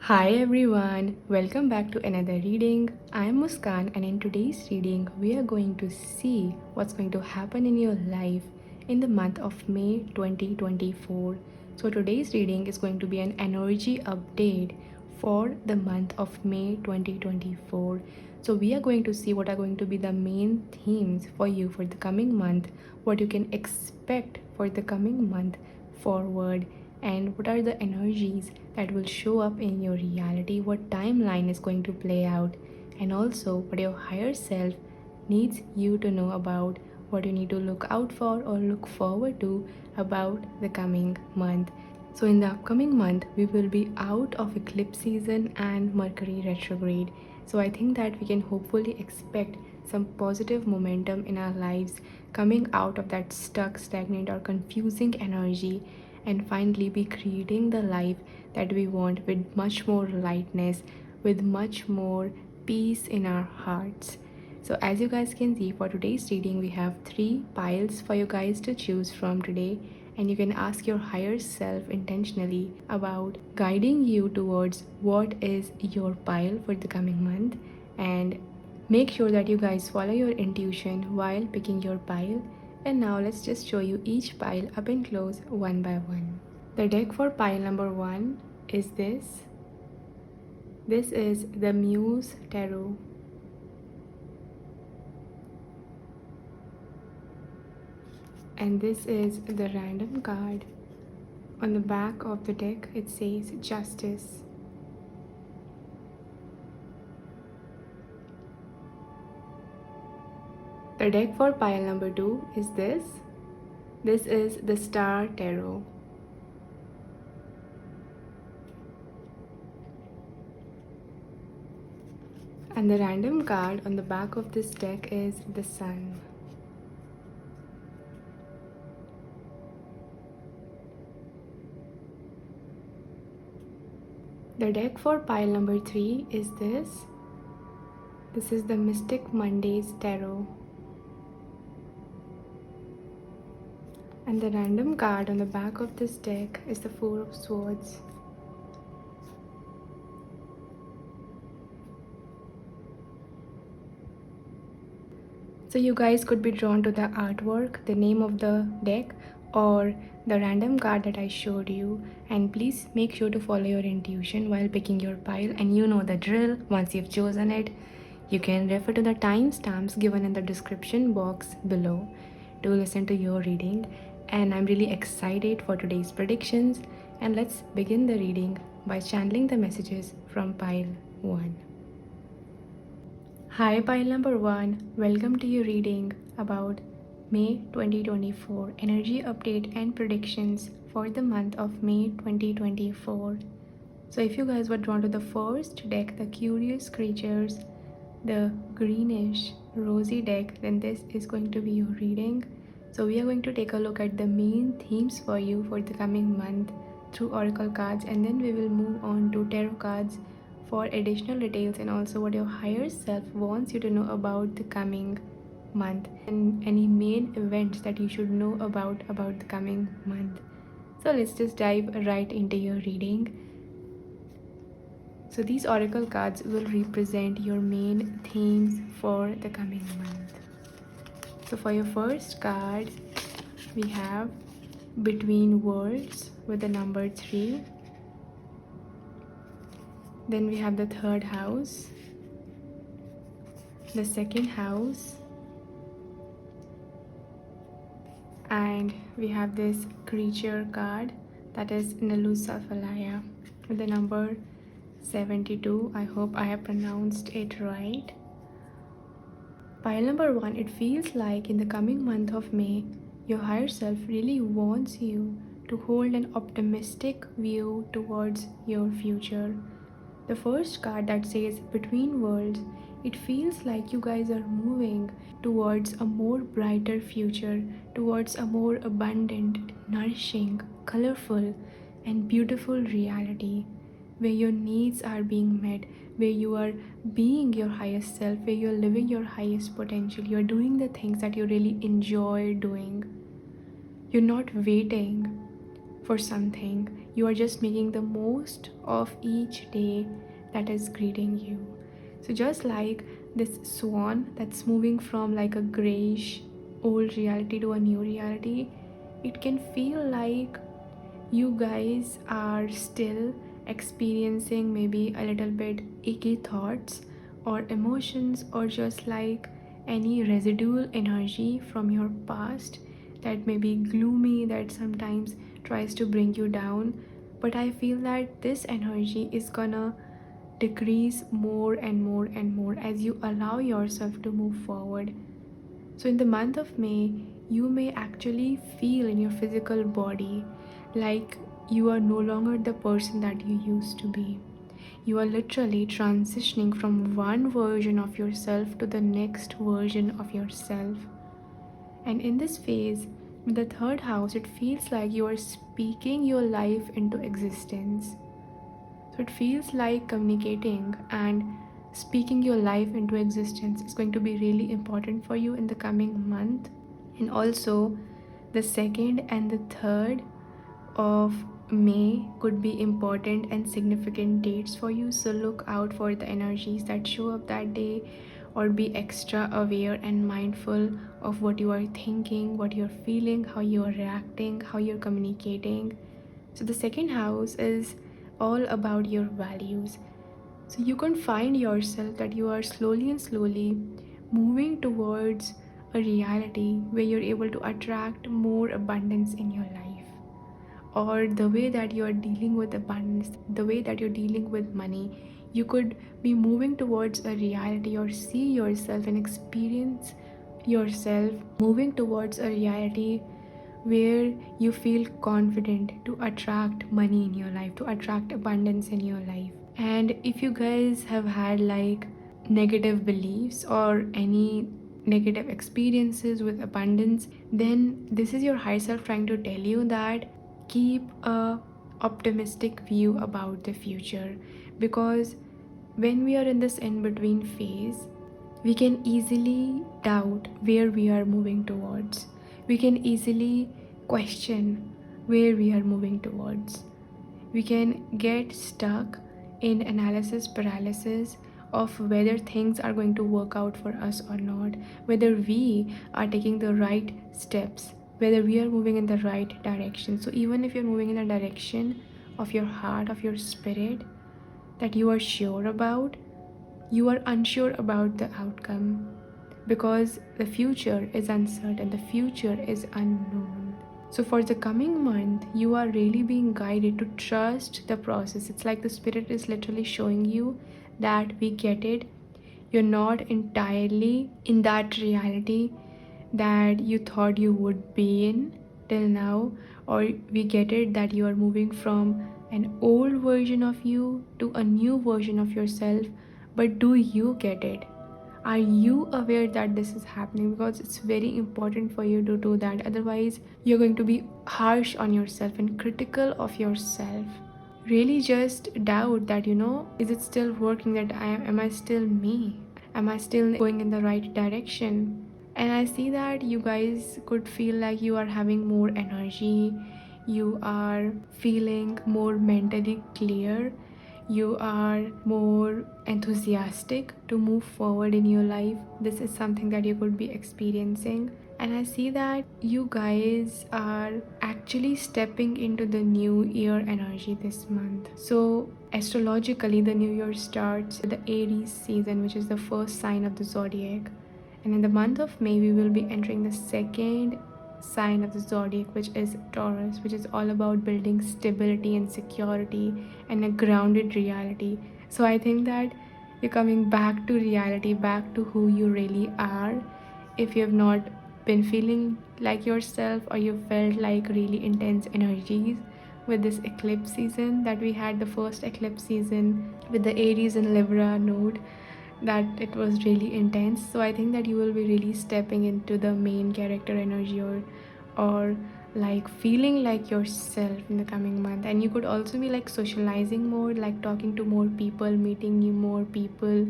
Hi everyone, welcome back to another reading. I am Muskan, and in today's reading, we are going to see what's going to happen in your life in the month of May 2024. So, today's reading is going to be an energy update for the month of May 2024. So, we are going to see what are going to be the main themes for you for the coming month, what you can expect for the coming month forward, and what are the energies that will show up in your reality, what timeline is going to play out, and also what your higher self needs you to know about, what you need to look out for or look forward to about the coming month. So, in the upcoming month, we will be out of eclipse season and Mercury retrograde. So, I think that we can hopefully expect some positive momentum in our lives coming out of that stuck, stagnant, or confusing energy, and finally be creating the life that we want with much more lightness, with much more peace in our hearts. So, as you guys can see, for today's reading, we have 3 piles for you guys to choose from today, and you can ask your higher self intentionally about guiding you towards what is your pile for the coming month. And make sure that you guys follow your intuition while picking your pile. And now let's just show you each pile up and close one by one. The deck for pile number 1 is this. This is the Muse Tarot. And this is the random card. On the back of the deck, it says Justice. The deck for pile number 2 is this. This is the Star Tarot. And the random card on the back of this deck is the Sun. The deck for pile number 3 is this. This is the Mystic Mondays Tarot. And the random card on the back of this deck is the Four of Swords. So you guys could be drawn to the artwork, the name of the deck, or the random card that I showed you. And please make sure to follow your intuition while picking your pile. And you know the drill. Once you've chosen it, you can refer to the timestamps given in the description box below to listen to your reading. And I'm really excited for today's predictions. And let's begin the reading by channeling the messages from pile 1. Hi, pile number 1. Welcome to your reading about May 2024 energy update and predictions for the month of May 2024. So, if you guys were drawn to the first deck, the Curious Creatures, the greenish rosy deck, then this is going to be your reading. So we are going to take a look at the main themes for you for the coming month through oracle cards, and then we will move on to tarot cards for additional details and also what your higher self wants you to know about the coming month and any main events that you should know about the coming month. So let's just dive right into your reading. So these oracle cards will represent your main themes for the coming month. So for your first card, we have Between Worlds with the number 3. Then we have the third house, the second house, and we have this creature card that is Nalusa Falaya with the number 72. I hope I have pronounced it right. Pile number 1, it feels like in the coming month of May, your higher self really wants you to hold an optimistic view towards your future. The first card that says Between Worlds, it feels like you guys are moving towards a more brighter future, towards a more abundant, nourishing, colorful, and beautiful reality where your needs are being met, where you are being your highest self, where you're living your highest potential, you're doing the things that you really enjoy doing. You're not waiting for something, You are just making the most of each day that is greeting you. So just like this swan that's moving from like a grayish old reality to a new reality, it can feel like you guys are still experiencing maybe a little bit icky thoughts or emotions, or just like any residual energy from your past that may be gloomy, that sometimes tries to bring you down. But I feel that this energy is gonna decrease more and more and more as you allow yourself to move forward. So, in the month of May, you may actually feel in your physical body like you are no longer the person that you used to be. You are literally transitioning from one version of yourself to the next version of yourself. And in this phase, in the third house, it feels like you are speaking your life into existence. So it feels like communicating and speaking your life into existence is going to be really important for you in the coming month. And also, the second and the third of May could be important and significant dates for you. So look out for the energies that show up that day, or be extra aware and mindful of what you are thinking, what you're feeling, how you are reacting, how you're communicating. So the second house is all about your values. So you can find yourself that you are slowly and slowly moving towards a reality where you're able to attract more abundance in your life, or the way that you are dealing with abundance, the way that you're dealing with money. You could be moving towards a reality, or see yourself and experience yourself moving towards a reality where you feel confident to attract money in your life, to attract abundance in your life. And if you guys have had like negative beliefs or any negative experiences with abundance, then this is your higher self trying to tell you that keep a optimistic view about the future. Because when we are in this in between phase, we can easily doubt where we are moving towards. We can easily question where we are moving towards. We can get stuck in analysis paralysis of whether things are going to work out for us or not, whether we are taking the right steps, whether we are moving in the right direction. So even if you're moving in the direction of your heart, of your spirit, that you are sure about, you are unsure about the outcome, because the future is uncertain, the future is unknown. So for the coming month, you are really being guided to trust the process. It's like the spirit is literally showing you that we get it. You're not entirely in that reality that you thought you would be in till now, or we get it that you are moving from an old version of you to a new version of yourself. But do you get it? Are you aware that this is happening? Because it's very important for you to do that. Otherwise, you're going to be harsh on yourself and critical of yourself. Really just doubt that, is it still working, that am I still me? Am I still going in the right direction? And I see that you guys could feel like you are having more energy, you are feeling more mentally clear, you are more enthusiastic to move forward in your life. This is something that you could be experiencing. And I see that you guys are actually stepping into the new year energy this month. So astrologically, the new year starts with the Aries season, which is the first sign of the zodiac. And in the month of May, we will be entering the second sign of the zodiac, which is Taurus, which is all about building stability and security and a grounded reality. So I think that you're coming back to reality, back to who you really are. If you have not been feeling like yourself, or you felt like really intense energies with this eclipse season that we had, the first eclipse season with the Aries and Libra node, that it was really intense. So I think that you will be really stepping into the main character energy, or like feeling like yourself in the coming month. And you could also be like socializing more, like talking to more people, meeting new more people.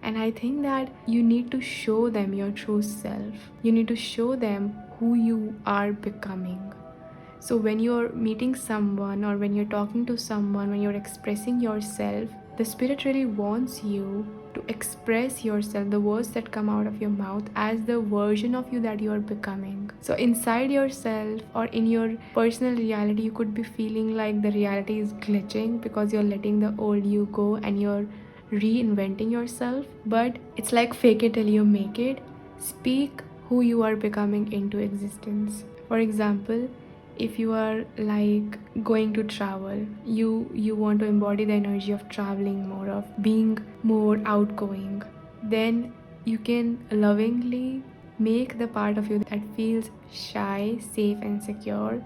And I think that you need to show them your true self. You need to show them who you are becoming. So when you're meeting someone, or when you're talking to someone, when you're expressing yourself, the spirit really wants you to express yourself, the words that come out of your mouth, as the version of you that you are becoming. So inside yourself, or in your personal reality, you could be feeling like the reality is glitching because you're letting the old you go and you're reinventing yourself. But it's like fake it till you make it. Speak who you are becoming into existence. For example, if you are like going to travel, you want to embody the energy of traveling more, of being more outgoing, then you can lovingly make the part of you that feels shy safe and secure,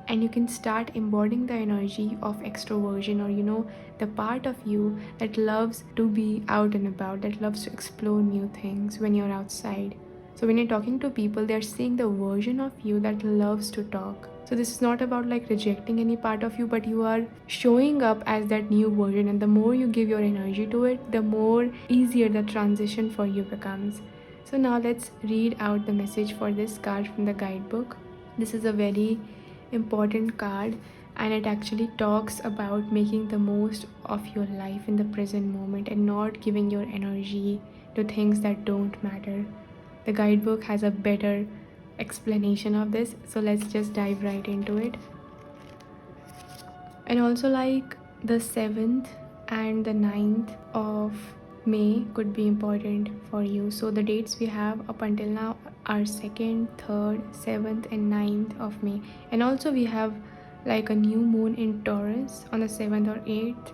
and you can start embodying the energy of extroversion, or the part of you that loves to be out and about, that loves to explore new things when you're outside. So when you're talking to people, they're seeing the version of you that loves to talk. So this is not about like rejecting any part of you, but you are showing up as that new version, and the more you give your energy to it, the more easier the transition for you becomes. So now let's read out the message for this card from the guidebook. This is a very important card, and it actually talks about making the most of your life in the present moment and not giving your energy to things that don't matter. The guidebook has a better explanation of this, so let's just dive right into it. And also, like, the 7th and the 9th of May could be important for you. So the dates we have up until now are 2nd, 3rd, 7th and 9th of May. And also we have like a new moon in Taurus on the 7th or 8th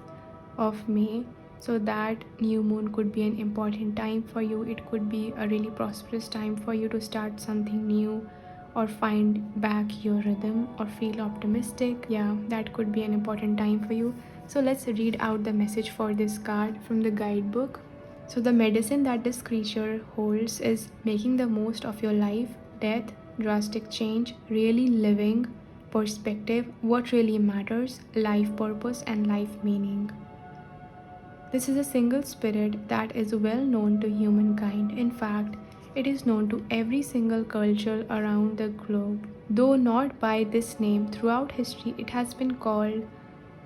of May. So that new moon could be an important time for you. It could be a really prosperous time for you to start something new, or find back your rhythm, or feel optimistic. Yeah, that could be an important time for you. So let's read out the message for this card from the guidebook. So the medicine that this creature holds is making the most of your life, death, drastic change, really living, perspective, what really matters, life purpose and life meaning. This is a single spirit that is well known to humankind. In fact, it is known to every single culture around the globe. Though not by this name, throughout history it has been called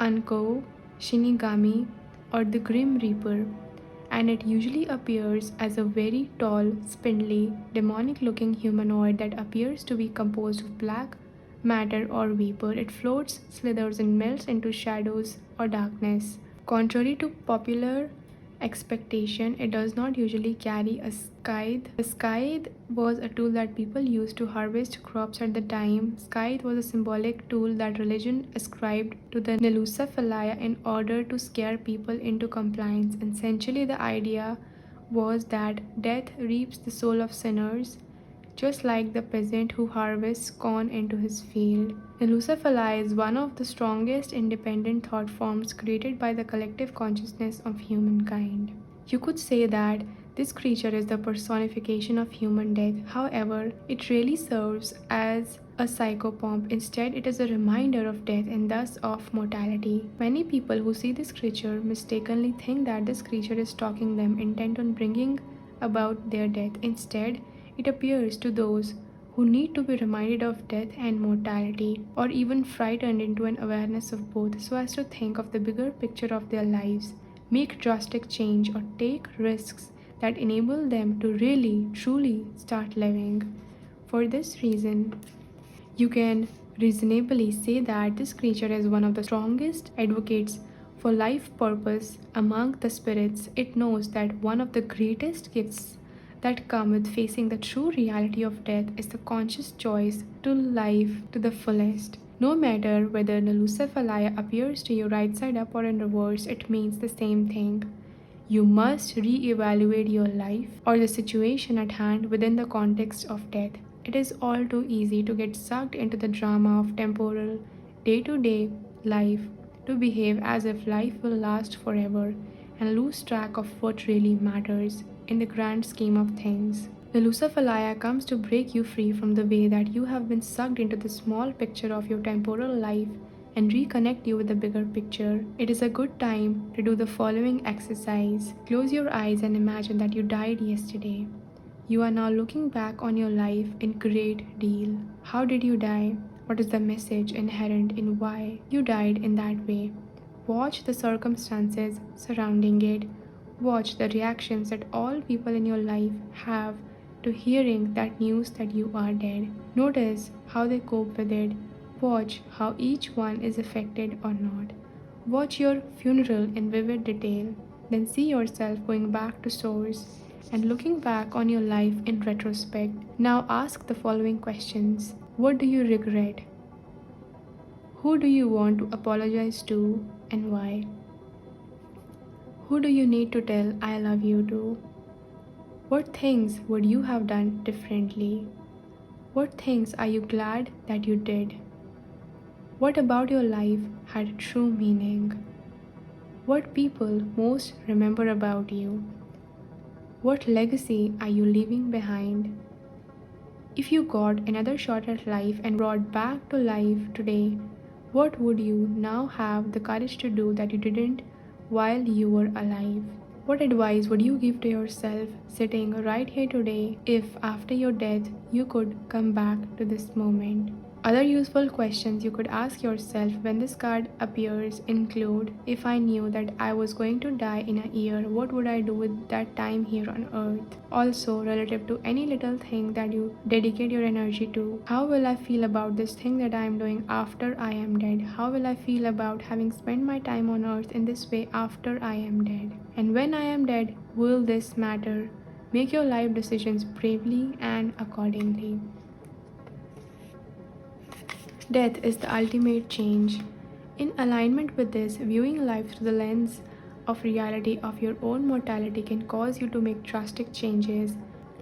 Unko, Shinigami, or the Grim Reaper, and it usually appears as a very tall, spindly, demonic looking humanoid that appears to be composed of black matter or vapor. It floats, slithers, and melts into shadows or darkness. Contrary to popular expectation, it does not usually carry a scythe. A scythe was a tool that people used to harvest crops at the time. Scythe was a symbolic tool that religion ascribed to the Nelusa in order to scare people into compliance. Essentially, the idea was that death reaps the soul of sinners, just like the peasant who harvests corn into his field. The Luciferi is one of the strongest independent thought forms created by the collective consciousness of humankind. You could say that this creature is the personification of human death. However, it really serves as a psychopomp. Instead, it is a reminder of death and thus of mortality. Many people who see this creature mistakenly think that this creature is stalking them, intent on bringing about their death. Instead, it appears to those who need to be reminded of death and mortality, or even frightened into an awareness of both, so as to think of the bigger picture of their lives, make drastic change, or take risks that enable them to really, truly start living. For this reason, you can reasonably say that this creature is one of the strongest advocates for life purpose among the spirits. It knows that one of the greatest gifts that come with facing the true reality of death is the conscious choice to life to the fullest. No matter whether the Luciferi appears to you right side up or in reverse, it means the same thing. You must re-evaluate your life or the situation at hand within the context of death. It is all too easy to get sucked into the drama of temporal, day-to-day life, to behave as if life will last forever and lose track of what really matters in the grand scheme of things. The Luciferi comes to break you free from the way that you have been sucked into the small picture of your temporal life and reconnect you with the bigger picture. It is a good time to do the following exercise. Close your eyes and imagine that you died yesterday. You are now looking back on your life in great deal. How did you die? What is the message inherent in why you died in that way? Watch the circumstances surrounding it. Watch the reactions that all people in your life have to hearing that news that you are dead. Notice how they cope with it. Watch how each one is affected or not. Watch your funeral in vivid detail. Then see yourself going back to source and looking back on your life in retrospect. Now ask the following questions. What do you regret? Who do you want to apologize to and why? Who do you need to tell I love you to? What things would you have done differently? What things are you glad that you did? What about your life had true meaning? What people most remember about you? What legacy are you leaving behind? If you got another shot at life and brought back to life today, what would you now have the courage to do that you didn't while you were alive? What advice would you give to yourself sitting right here today if after your death you could come back to this moment? Other useful questions you could ask yourself when this card appears include: if I knew that I was going to die in a year, what would I do with that time here on earth? Also, relative to any little thing that you dedicate your energy to, how will I feel about this thing that I am doing after I am dead? How will I feel about having spent my time on earth in this way after I am dead? And when I am dead, will this matter? Make your life decisions bravely and accordingly. Death is the ultimate change. In alignment with this, viewing life through the lens of reality of your own mortality can cause you to make drastic changes.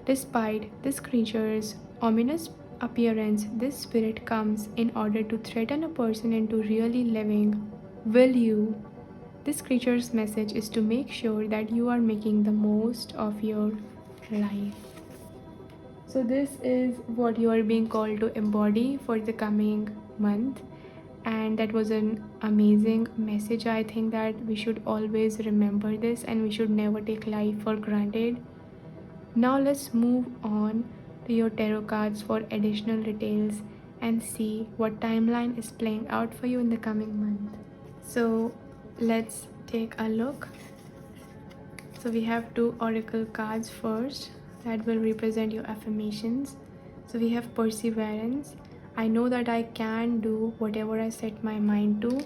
Despite this creature's ominous appearance, this spirit comes in order to threaten a person into really living. Will you? This creature's message is to make sure that you are making the most of your life. So this is what you are being called to embody for the coming month, and that was an amazing message. I think that we should always remember this and we should never take life for granted. Now let's move on to your tarot cards for additional details and see what timeline is playing out for you in the coming month. So let's take a look. So we have two oracle cards first that will represent your affirmations. So we have perseverance. I know that I can do whatever I set my mind to.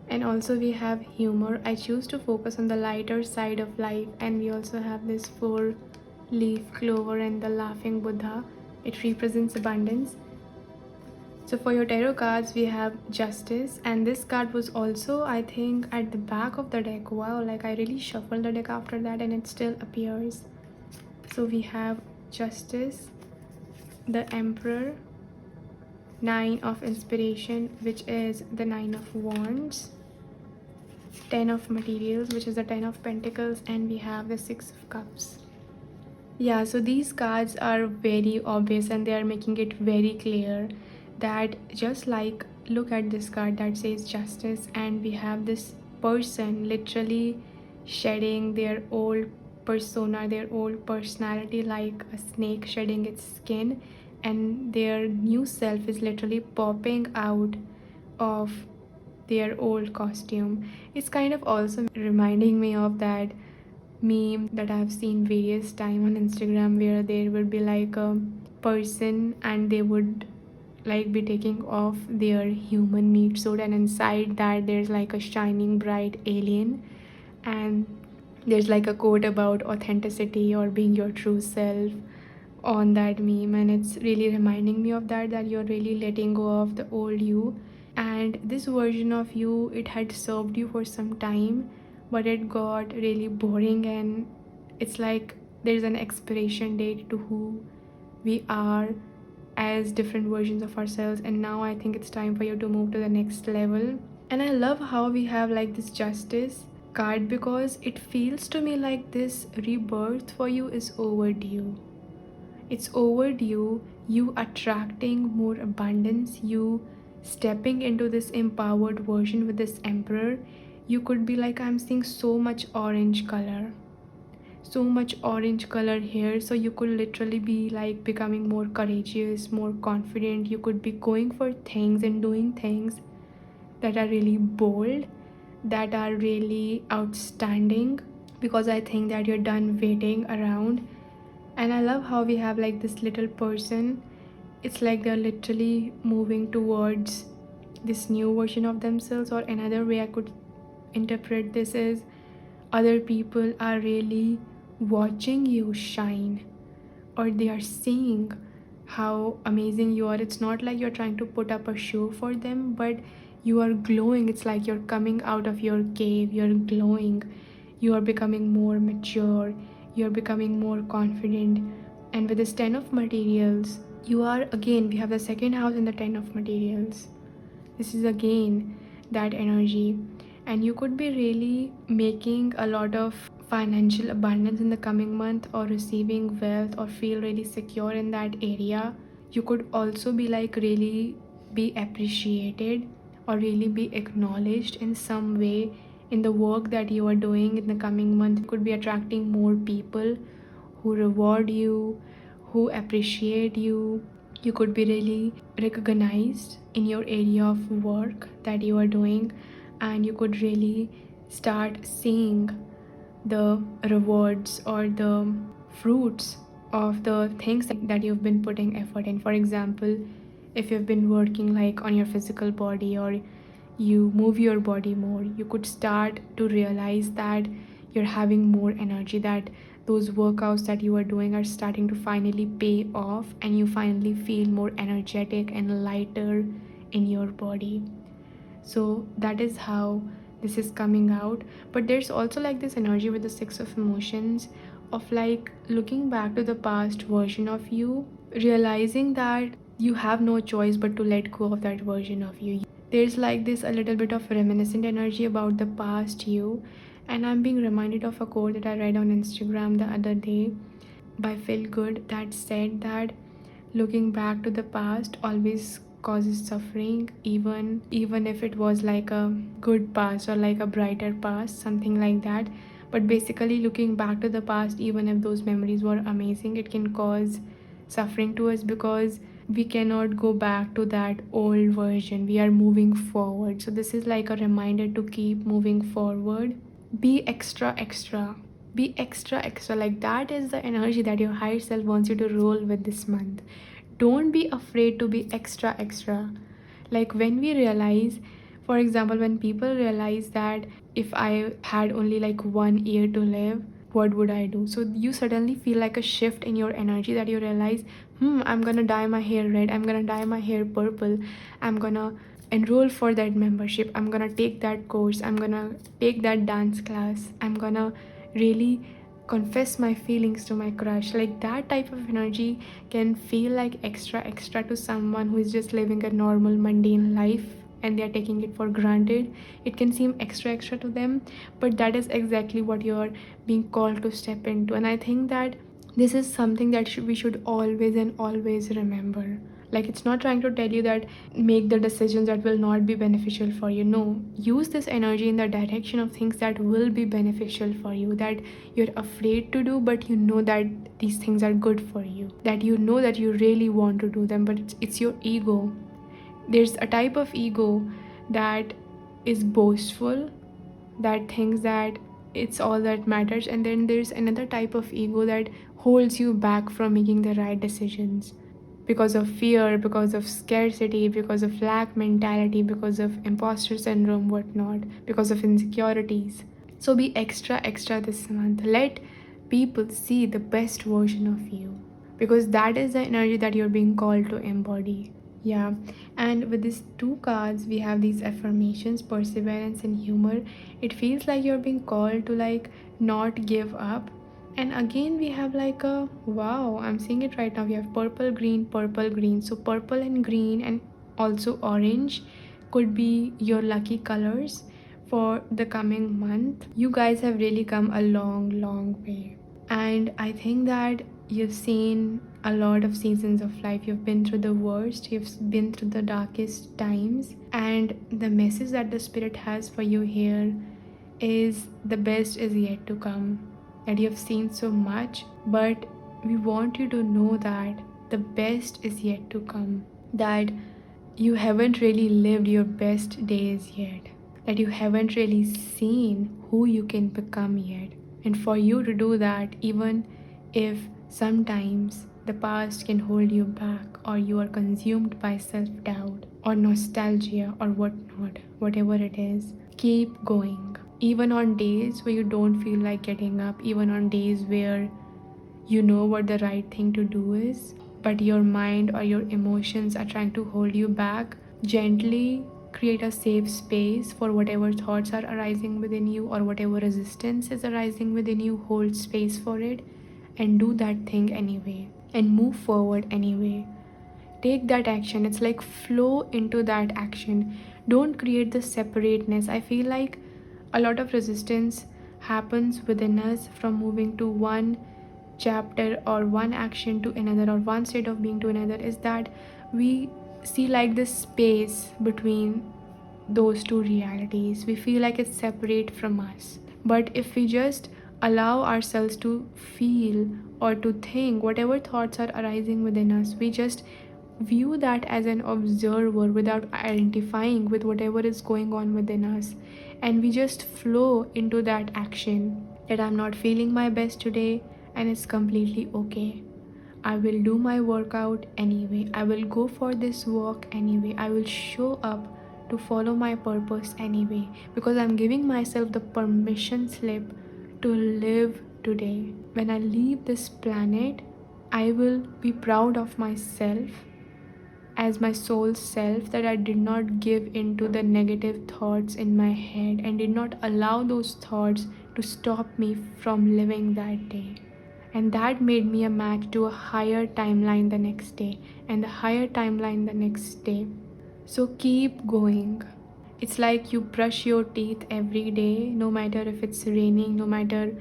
And also we have humor. I choose to focus on the lighter side of life. And we also have this 4-leaf clover and the laughing Buddha. It represents abundance. So for your tarot cards, we have Justice, and this card was also, I think, at the back of the deck. Wow, like I really shuffled the deck after that and it still appears. So we have Justice, the Emperor, 9 of Inspiration, which is the 9 of Wands, 10 of Materials, which is the 10 of Pentacles, and we have the 6 of Cups. Yeah, so these cards are very obvious and they are making it very clear that just like, look at this card that says Justice, and we have this person literally shedding their old persona, their old personality, like a snake shedding its skin, and their new self is literally popping out of their old costume. It's kind of also reminding me of that meme that I've seen various times on Instagram, where there would be like a person and they would like be taking off their human meat suit, and inside that there's like a shining bright alien, and there's like a quote about authenticity or being your true self on that meme. And it's really reminding me of that you're really letting go of the old you, and this version of you, it had served you for some time, but it got really boring, and it's like there's an expiration date to who we are as different versions of ourselves. And now I think it's time for you to move to the next level. And I love how we have like this Justice card, because it feels to me like this rebirth for you is overdue. It's overdue. You attracting more abundance, you stepping into this empowered version with this Emperor. You could be like, I'm seeing so much orange color. so much orange color here, so you could literally be like becoming more courageous, more confident. You could be going for things and doing things that are really bold, that are really outstanding, because I think that you're done waiting around. And I love how we have like this little person. It's like they're literally moving towards this new version of themselves. Or another way I could interpret this is other people are really watching you shine, or they are seeing how amazing you are. It's not like you're trying to put up a show for them, but you are glowing. It's like you're coming out of your cave, you're glowing, you are becoming more mature, you're becoming more confident. And with this 10 of materials, you are again, we have the second house and the 10 of materials. This is again that energy, and you could be really making a lot of financial abundance in the coming month, or receiving wealth, or feel really secure in that area. You could also be like really be appreciated, or really be acknowledged in some way in the work that you are doing in the coming month. You could be attracting more people who reward you, who appreciate you. You could be really recognized in your area of work that you are doing, and you could really start seeing the rewards or the fruits of the things that you've been putting effort in. For example, if you've been working like on your physical body, or you move your body more, you could start to realize that you're having more energy, that those workouts that you are doing are starting to finally pay off, and you finally feel more energetic and lighter in your body. So that is how this is coming out. But there's also like this energy with the 6 of emotions, of like looking back to the past version of you, realizing that you have no choice but to let go of that version of you. There's like this a little bit of reminiscent energy about the past you. And I'm being reminded of a quote that I read on Instagram the other day by Feel Good, that said that looking back to the past always causes suffering, even if it was like a good past or like a brighter past, something like that. But basically, looking back to the past, even if those memories were amazing, it can cause suffering to us, because we cannot go back to that old version. We are moving forward. So this is like a reminder to keep moving forward. Be extra extra, be extra extra. Like that is the energy that your higher self wants you to roll with this month. Don't be afraid to be extra extra. Like when we realize, for example, when people realize that if I had only like 1 year to live, what would I do? So you suddenly feel like a shift in your energy, that you realize, I'm gonna dye my hair red, I'm gonna dye my hair purple, I'm gonna enroll for that membership, I'm gonna take that course, I'm gonna take that dance class, I'm gonna really confess my feelings to my crush. Like that type of energy can feel like extra extra to someone who is just living a normal mundane life and they are taking it for granted. It can seem extra extra to them, but that is exactly what you're being called to step into. And I think that this is something that we should always and always remember. Like, it's not trying to tell you that make the decisions that will not be beneficial for you. No, use this energy in the direction of things that will be beneficial for you, that you're afraid to do, but you know that these things are good for you, that you know that you really want to do them, but it's your ego. There's a type of ego that is boastful, that thinks that it's all that matters, and then there's another type of ego that holds you back from making the right decisions because of fear, because of scarcity, because of lack mentality, because of imposter syndrome, whatnot, because of insecurities. So be extra extra this month. Let people see the best version of you, because that is the energy that you're being called to embody. Yeah, and with these two cards, we have these affirmations, perseverance and humor. It feels like you're being called to like not give up. And again, we have like a wow, I'm seeing it right now. We have purple, green, purple, green. So purple and green and also orange could be your lucky colors for the coming month. You guys have really come a long way. And I think that you've seen a lot of seasons of life. You've been through the worst, you've been through the darkest times, and the message that the spirit has for you here is the best is yet to come. that you have seen so much, but we want you to know that the best is yet to come, that you haven't really lived your best days yet, that you haven't really seen who you can become yet. And for you to do that, even if sometimes the past can hold you back, or you are consumed by self-doubt or nostalgia or whatnot, whatever it is, keep going. Even on days where you don't feel like getting up, even on days where you know what the right thing to do is, but your mind or your emotions are trying to hold you back, gently create a safe space for whatever thoughts are arising within you, or whatever resistance is arising within you. Hold space for it and do that thing anyway, and move forward anyway. Take that action. It's like flow into that action. Don't create the separateness. I feel like a lot of resistance happens within us from moving to one chapter or one action to another, or one state of being to another, is that we see like this space between those two realities. We feel like it's separate from us. But if we just allow ourselves to feel or to think whatever thoughts are arising within us, we just view that as an observer without identifying with whatever is going on within us, and we just flow into that action, that I'm not feeling my best today and it's completely okay. I will do my workout anyway. I will go for this walk anyway. I will show up to follow my purpose anyway, because I'm giving myself the permission slip to live today. When I leave this planet, I will be proud of myself as my soul self, that I did not give into the negative thoughts in my head and did not allow those thoughts to stop me from living that day. And that made me a match to a higher timeline the next day, and the higher timeline the next day. So keep going. It's like you brush your teeth every day, no matter if it's raining, no matter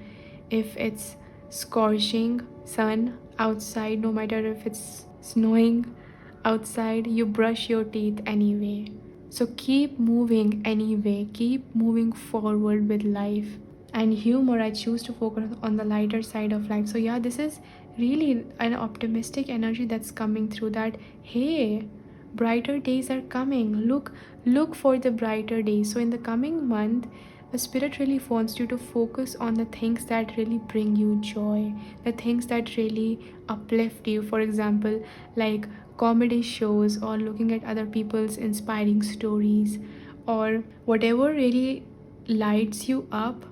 if it's scorching sun outside, no matter if it's snowing outside, you brush your teeth anyway. So keep moving anyway, keep moving forward with life. And humor, I choose to focus on the lighter side of life. So yeah, this is really an optimistic energy that's coming through, that hey, brighter days are coming. Look for the brighter days. So in the coming month, the spirit really wants you to focus on the things that really bring you joy, the things that really uplift you. For example, like comedy shows, or looking at other people's inspiring stories, or whatever really lights you up.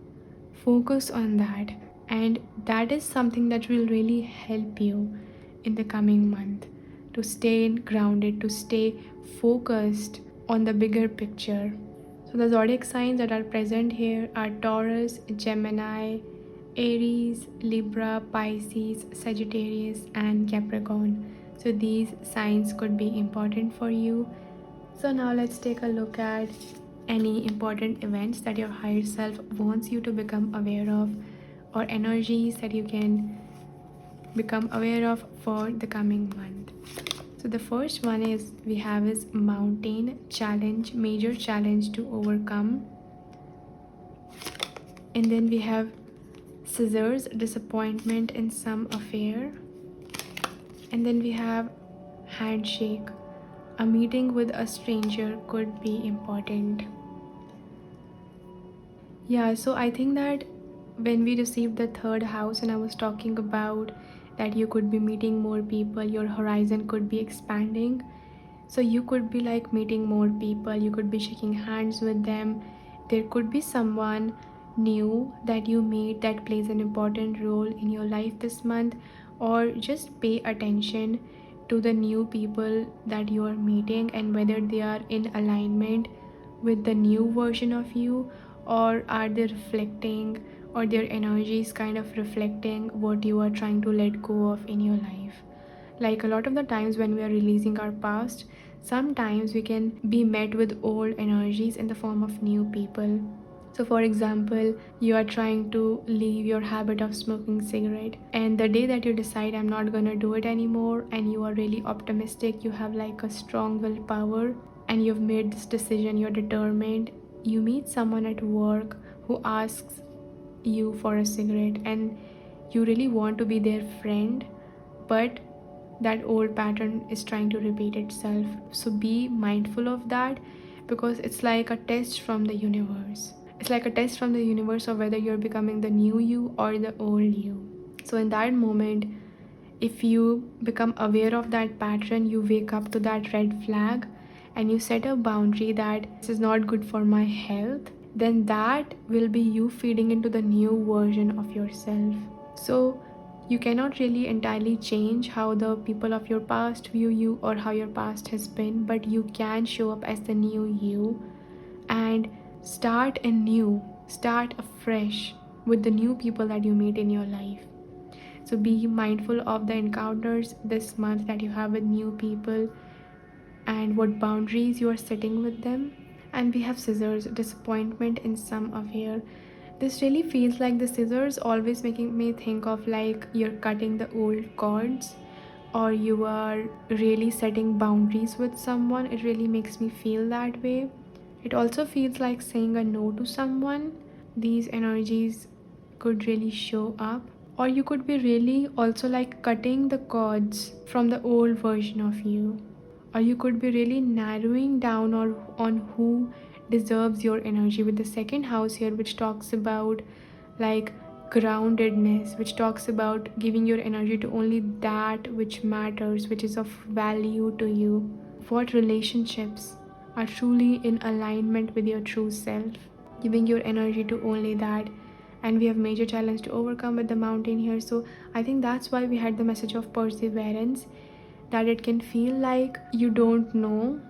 Focus on that, and that is something that will really help you in the coming month to stay grounded, to stay focused on the bigger picture. So the zodiac signs that are present here are Taurus, Gemini, Aries, Libra, Pisces, Sagittarius, and Capricorn. So these signs could be important for you. So now let's take a look at any important events that your higher self wants you to become aware of, or energies that you can become aware of for the coming month. So the first one is we have is mountain challenge, major challenge to overcome. And then we have scissors, disappointment in some affair. And then we have handshake, a meeting with a stranger could be important. Yeah, so I think that when we received the third house, and I was talking about that you could be meeting more people, your horizon could be expanding. So you could be like meeting more people, you could be shaking hands with them. There could be someone new that you meet that plays an important role in your life this month, or just pay attention to the new people that you are meeting, and whether they are in alignment with the new version of you, or are they reflecting, or their energies kind of reflecting what you are trying to let go of in your life. Like a lot of the times when we are releasing our past, sometimes we can be met with old energies in the form of new people. So for example, you are trying to leave your habit of smoking cigarette, and the day that you decide I'm not gonna do it anymore, and you are really optimistic, you have like a strong willpower, and you've made this decision, you're determined, you meet someone at work who asks you for a cigarette and you really want to be their friend, but that old pattern is trying to repeat itself. So be mindful of that, because it's like a test from the universe. It's like a test from the universe of whether you're becoming the new you or the old you. So in that moment, if you become aware of that pattern, you wake up to that red flag and you set a boundary that this is not good for my health, then that will be you feeding into the new version of yourself. So you cannot really entirely change how the people of your past view you or how your past has been, but you can show up as the new you and start anew, start afresh with the new people that you meet in your life. So be mindful of the encounters this month that you have with new people and what boundaries you are setting with them. And we have scissors, disappointment in some affair. This really feels like the scissors always making me think of like you're cutting the old cords or you are really setting boundaries with someone. It really makes me feel that way. It also feels like saying a no to someone. These energies could really show up. Or you could be really also like cutting the cords from the old version of you. Or you could be really narrowing down on who deserves your energy with the second house here, which talks about like groundedness, which talks about giving your energy to only that which matters, which is of value to you. What relationships are truly in alignment with your true self, giving your energy to only that. And we have major challenge to overcome with the mountain here. So I think that's why we had the message of perseverance, that it can feel like you don't know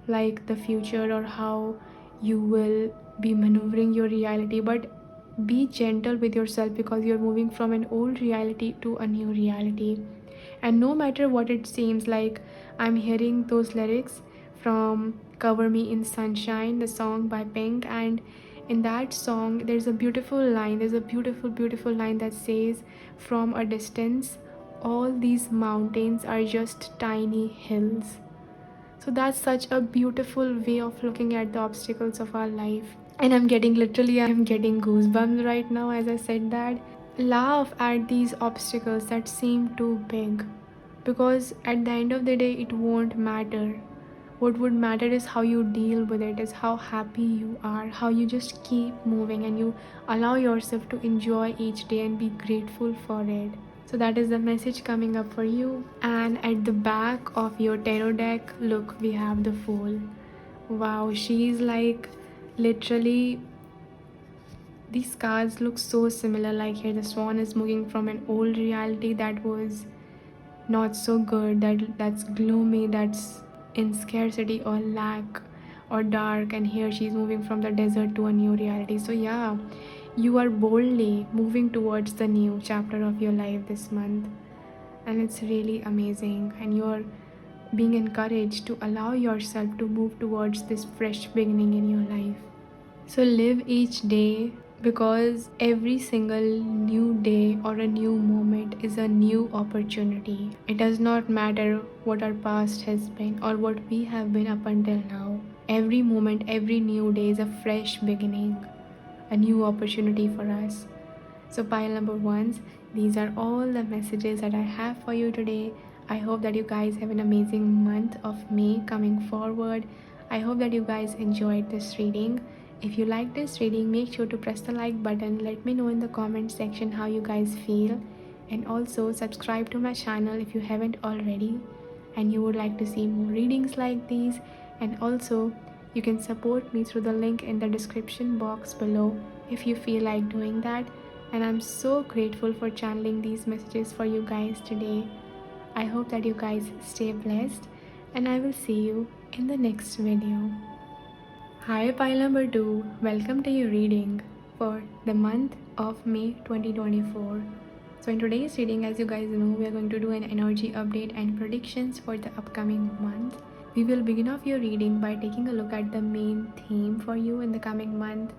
like the future or how you will be maneuvering your reality, but be gentle with yourself because you're moving from an old reality to a new reality. And no matter what it seems like, I'm hearing those lyrics from Cover Me in Sunshine, the song by Pink, and in that song there's a beautiful line, beautiful line that says, from a distance all these mountains are just tiny hills. So that's such a beautiful way of looking at the obstacles of our life. And I'm getting goosebumps right now as I said that. Laugh at these obstacles that seem too big, because at the end of the day it won't matter. What would matter is how you deal with it, is how happy you are, how you just keep moving and you allow yourself to enjoy each day and be grateful for it. So that is the message coming up for you. And at the back of your tarot deck, look, we have the Fool. Wow, she's like literally, these cards look so similar. Like here the Swan is moving from an old reality that was not so good, that's gloomy, that's in scarcity or lack or dark, and here she's moving from the desert to a new reality. So yeah, you are boldly moving towards the new chapter of your life this month, and it's really amazing, and you're being encouraged to allow yourself to move towards this fresh beginning in your life. So live each day, because every single new day or a new moment is a new opportunity. It does not matter what our past has been or what we have been up until now. Every moment, every new day is a fresh beginning, a new opportunity for us. So pile number ones, these are all the messages that I have for you today. I hope that you guys have an amazing month of May coming forward. I hope that you guys enjoyed this reading. If you like this reading, make sure to press the like button. Let me know in the comment section how you guys feel. And also subscribe to my channel if you haven't already and you would like to see more readings like these. And also you can support me through the link in the description box below if you feel like doing that. And I'm so grateful for channeling these messages for you guys today. I hope that you guys stay blessed, and I will see you in the next video. Hi pile number 2, welcome to your reading for the month of May 2024. So in today's reading, as you guys know, we are going to do an energy update and predictions for the upcoming month. We will begin off your reading by taking a look at the main theme for you in the coming month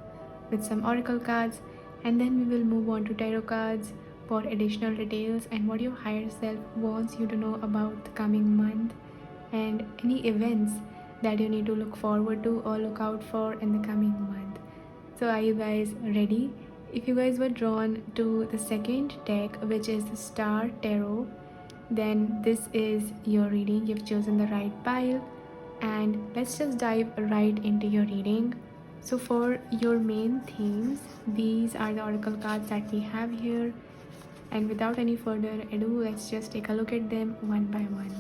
with some oracle cards, and then we will move on to tarot cards for additional details and what your higher self wants you to know about the coming month and any events that you need to look forward to or look out for in the coming month. So are you guys ready? If you guys were drawn to the second deck, which is the Star Tarot, then this is your reading. You've chosen the right pile, and let's just dive right into your reading. So for your main themes, these are the oracle cards that we have here, and without any further ado, let's just take a look at them one by one.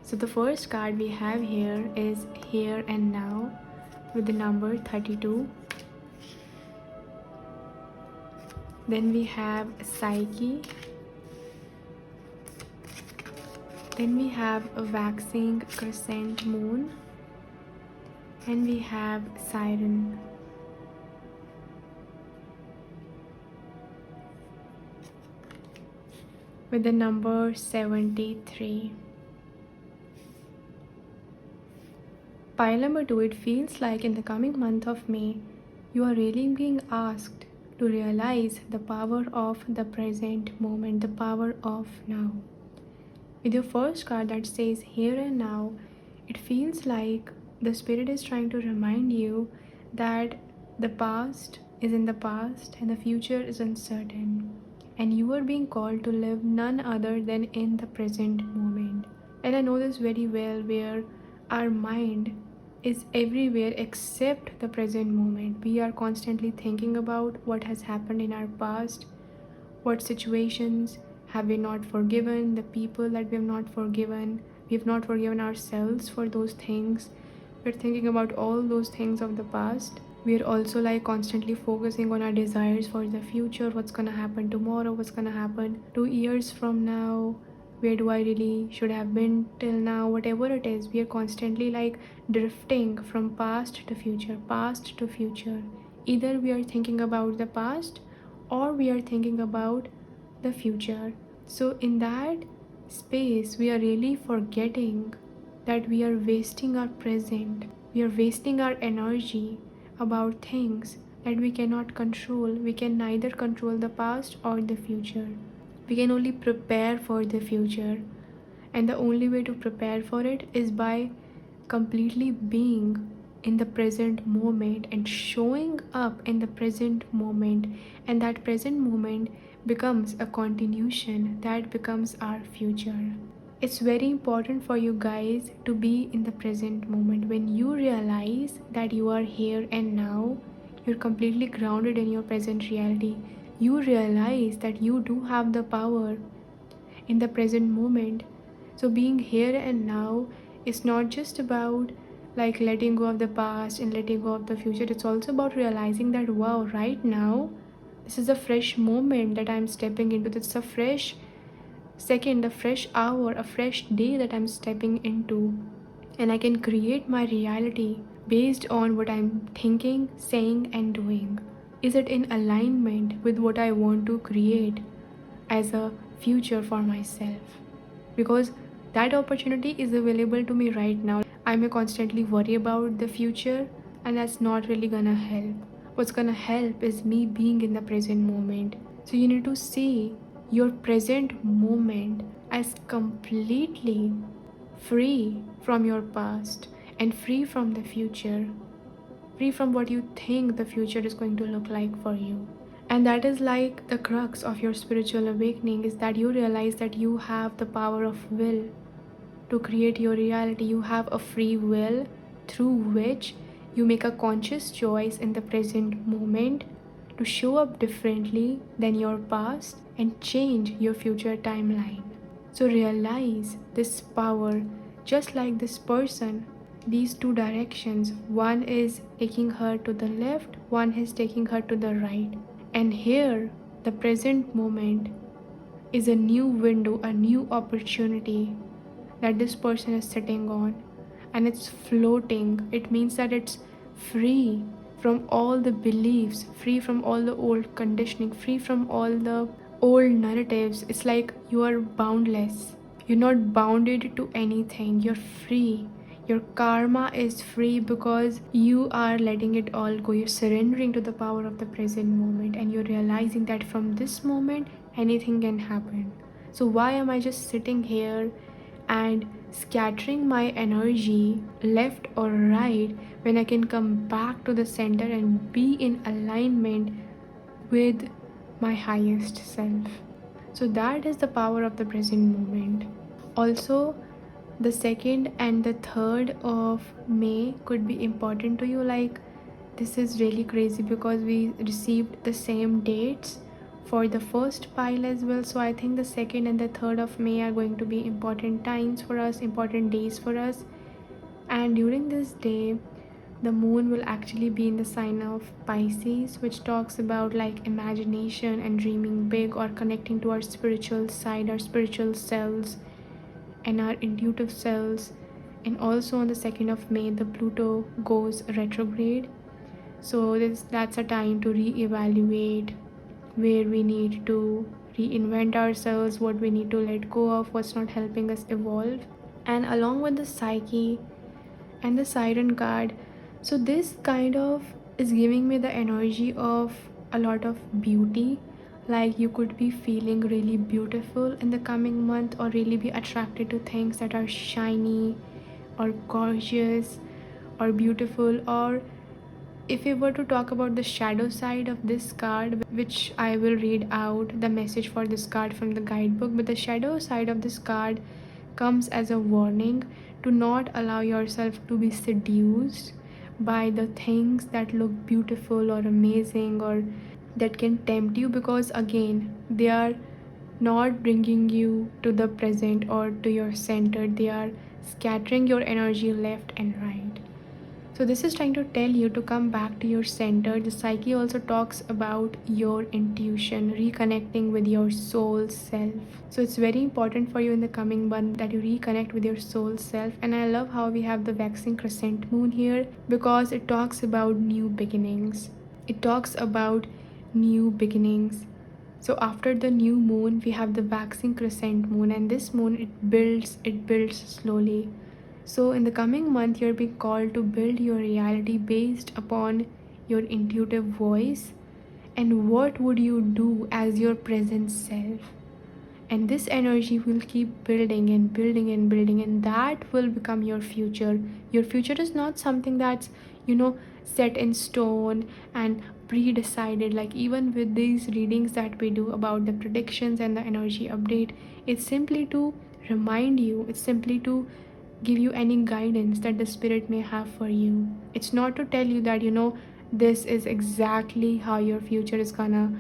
So the first card we have here is Here and Now with the number 32. Then we have Psyche. Then we have a Waxing Crescent Moon. And we have Siren. With the number 73. Pile number 2, it feels like in the coming month of May, you are really being asked to realize the power of the present moment, the power of now. With your first card that says Here and Now, it feels like the Spirit is trying to remind you that the past is in the past and the future is uncertain. And you are being called to live none other than in the present moment. And I know this very well, where our mind is everywhere except the present moment. We are constantly thinking about what has happened in our past, what situations have we not forgiven, the people that we have not forgiven. We have not forgiven ourselves for those things. We're thinking about all those things of the past. We're also like constantly focusing on our desires for the future, what's gonna happen tomorrow, what's gonna happen 2 years from now, where do I really should have been till now, whatever it is. We are constantly like drifting from past to future, past to future. Either we are thinking about the past or we are thinking about the future. So in that space, we are really forgetting that we are wasting our present. We are wasting our energy about things that we cannot control. We can neither control the past or the future. We can only prepare for the future, and the only way to prepare for it is by completely being in the present moment and showing up in the present moment. And that present moment becomes a continuation, that becomes our future. It's very important for you guys to be in the present moment. When you realize that you are here and now, you're completely grounded in your present reality. You realize that you do have the power in the present moment. So being here and now is not just about like letting go of the past and letting go of the future. It's also about realizing that, wow, right now, this is a fresh moment that I'm stepping into. It's a fresh second, a fresh hour, a fresh day that I'm stepping into. And I can create my reality based on what I'm thinking, saying, and doing. Is it in alignment with what I want to create as a future for myself? Because that opportunity is available to me right now. I may constantly worry about the future, and that's not really gonna help. What's gonna help is me being in the present moment. So you need to see your present moment as completely free from your past and free from the future, free from what you think the future is going to look like for you. And that is like the crux of your spiritual awakening, is that you realize that you have the power of will to create your reality. You have a free will through which you make a conscious choice in the present moment to show up differently than your past and change your future timeline. So realize this power, just like this person, these two directions. One is taking her to the left, one is taking her to the right. And here, the present moment is a new window, a new opportunity that this person is sitting on, and it's floating. It means that it's free from all the beliefs, free from all the old conditioning, free from all the old narratives. It's like you are boundless. You're not bounded to anything. You're free. Your karma is free because you are letting it all go. You're surrendering to the power of the present moment, and you're realizing that from this moment, anything can happen. So why am I just sitting here and scattering my energy left or right when I can come back to the center and be in alignment with my highest self. So that is the power of the present moment. Also, the 2nd and the 3rd of May could be important to you. Like, this is really crazy because we received the same dates for the first pile as well. So I think the 2nd and the 3rd of May are going to be important times for us, important days for us. And during this day, the moon will actually be in the sign of Pisces, which talks about like imagination and dreaming big, or connecting to our spiritual side, our spiritual selves and our intuitive selves. And also on the 2nd of May, the Pluto goes retrograde. So that's a time to reevaluate where we need to reinvent ourselves, what we need to let go of, what's not helping us evolve. And along with the Psyche and the Siren card, so this kind of is giving me the energy of a lot of beauty. Like, you could be feeling really beautiful in the coming month, or really be attracted to things that are shiny or gorgeous or beautiful. Or if we were to talk about the shadow side of this card, which I will read out the message for this card from the guidebook, but the shadow side of this card comes as a warning to not allow yourself to be seduced by the things that look beautiful or amazing, or that can tempt you, because again, they are not bringing you to the present or to your center. They are scattering your energy left and right. So this is trying to tell you to come back to your center. The Psyche also talks about your intuition, reconnecting with your soul self. So it's very important for you in the coming month that you reconnect with your soul self. And I love how we have the waxing crescent moon here, because it talks about new beginnings. It talks about new beginnings. So after the new moon, we have the waxing crescent moon, and this moon, it builds slowly. So in the coming month, you're being called to build your reality based upon your intuitive voice, and what would you do as your present self. And this energy will keep building and building and building, and that will become your future. Your future is not something that's, set in stone and pre-decided. Like, even with these readings that we do about the predictions and the energy update, it's simply to remind you, it's simply to give you any guidance that the spirit may have for you. It's not to tell you that, this is exactly how your future is gonna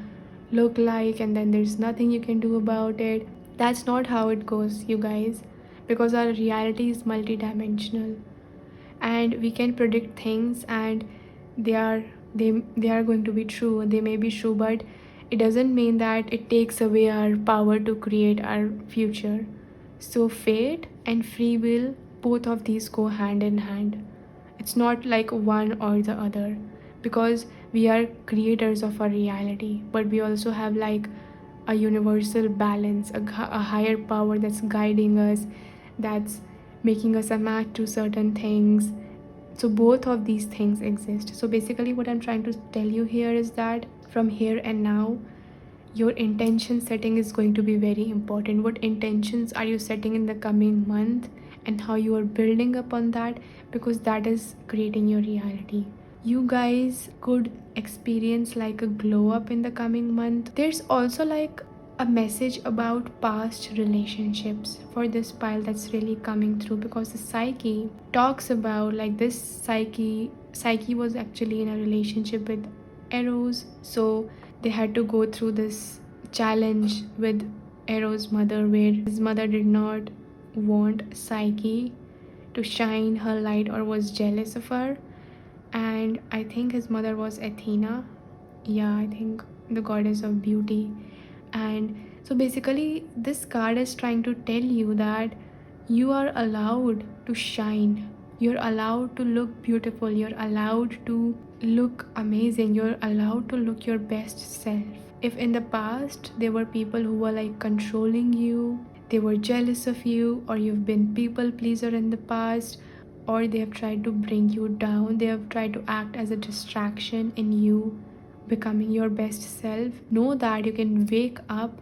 look like, and then there's nothing you can do about it. That's not how it goes, you guys, because our reality is multidimensional, and we can predict things, and they are going to be true. They may be true, but it doesn't mean that it takes away our power to create our future. So fate and free will, both of these go hand in hand. It's not like one or the other, because we are creators of our reality, but we also have like a universal balance, a higher power that's guiding us, that's making us a match to certain things. So both of these things exist. So basically what I'm trying to tell you here is that from here and now, your intention setting is going to be very important. What intentions are you setting in the coming month, and how you are building upon that, because that is creating your reality. You guys could experience like a glow up in the coming month. There's also like a message about past relationships for this pile that's really coming through, because the Psyche talks about like this Psyche was actually in a relationship with Eros. So they had to go through this challenge with Eros' mother, where his mother did not want Psyche to shine her light, or was jealous of her. And I think his mother was Athena. Yeah, I think the goddess of beauty. And so basically this card is trying to tell you that you are allowed to shine. You're allowed to look beautiful. You're allowed to look amazing. You're allowed to look your best self. If in the past there were people who were like controlling you, they were jealous of you, or you've been people pleaser in the past, or they have tried to bring you down, they have tried to act as a distraction in you becoming your best self, know that you can wake up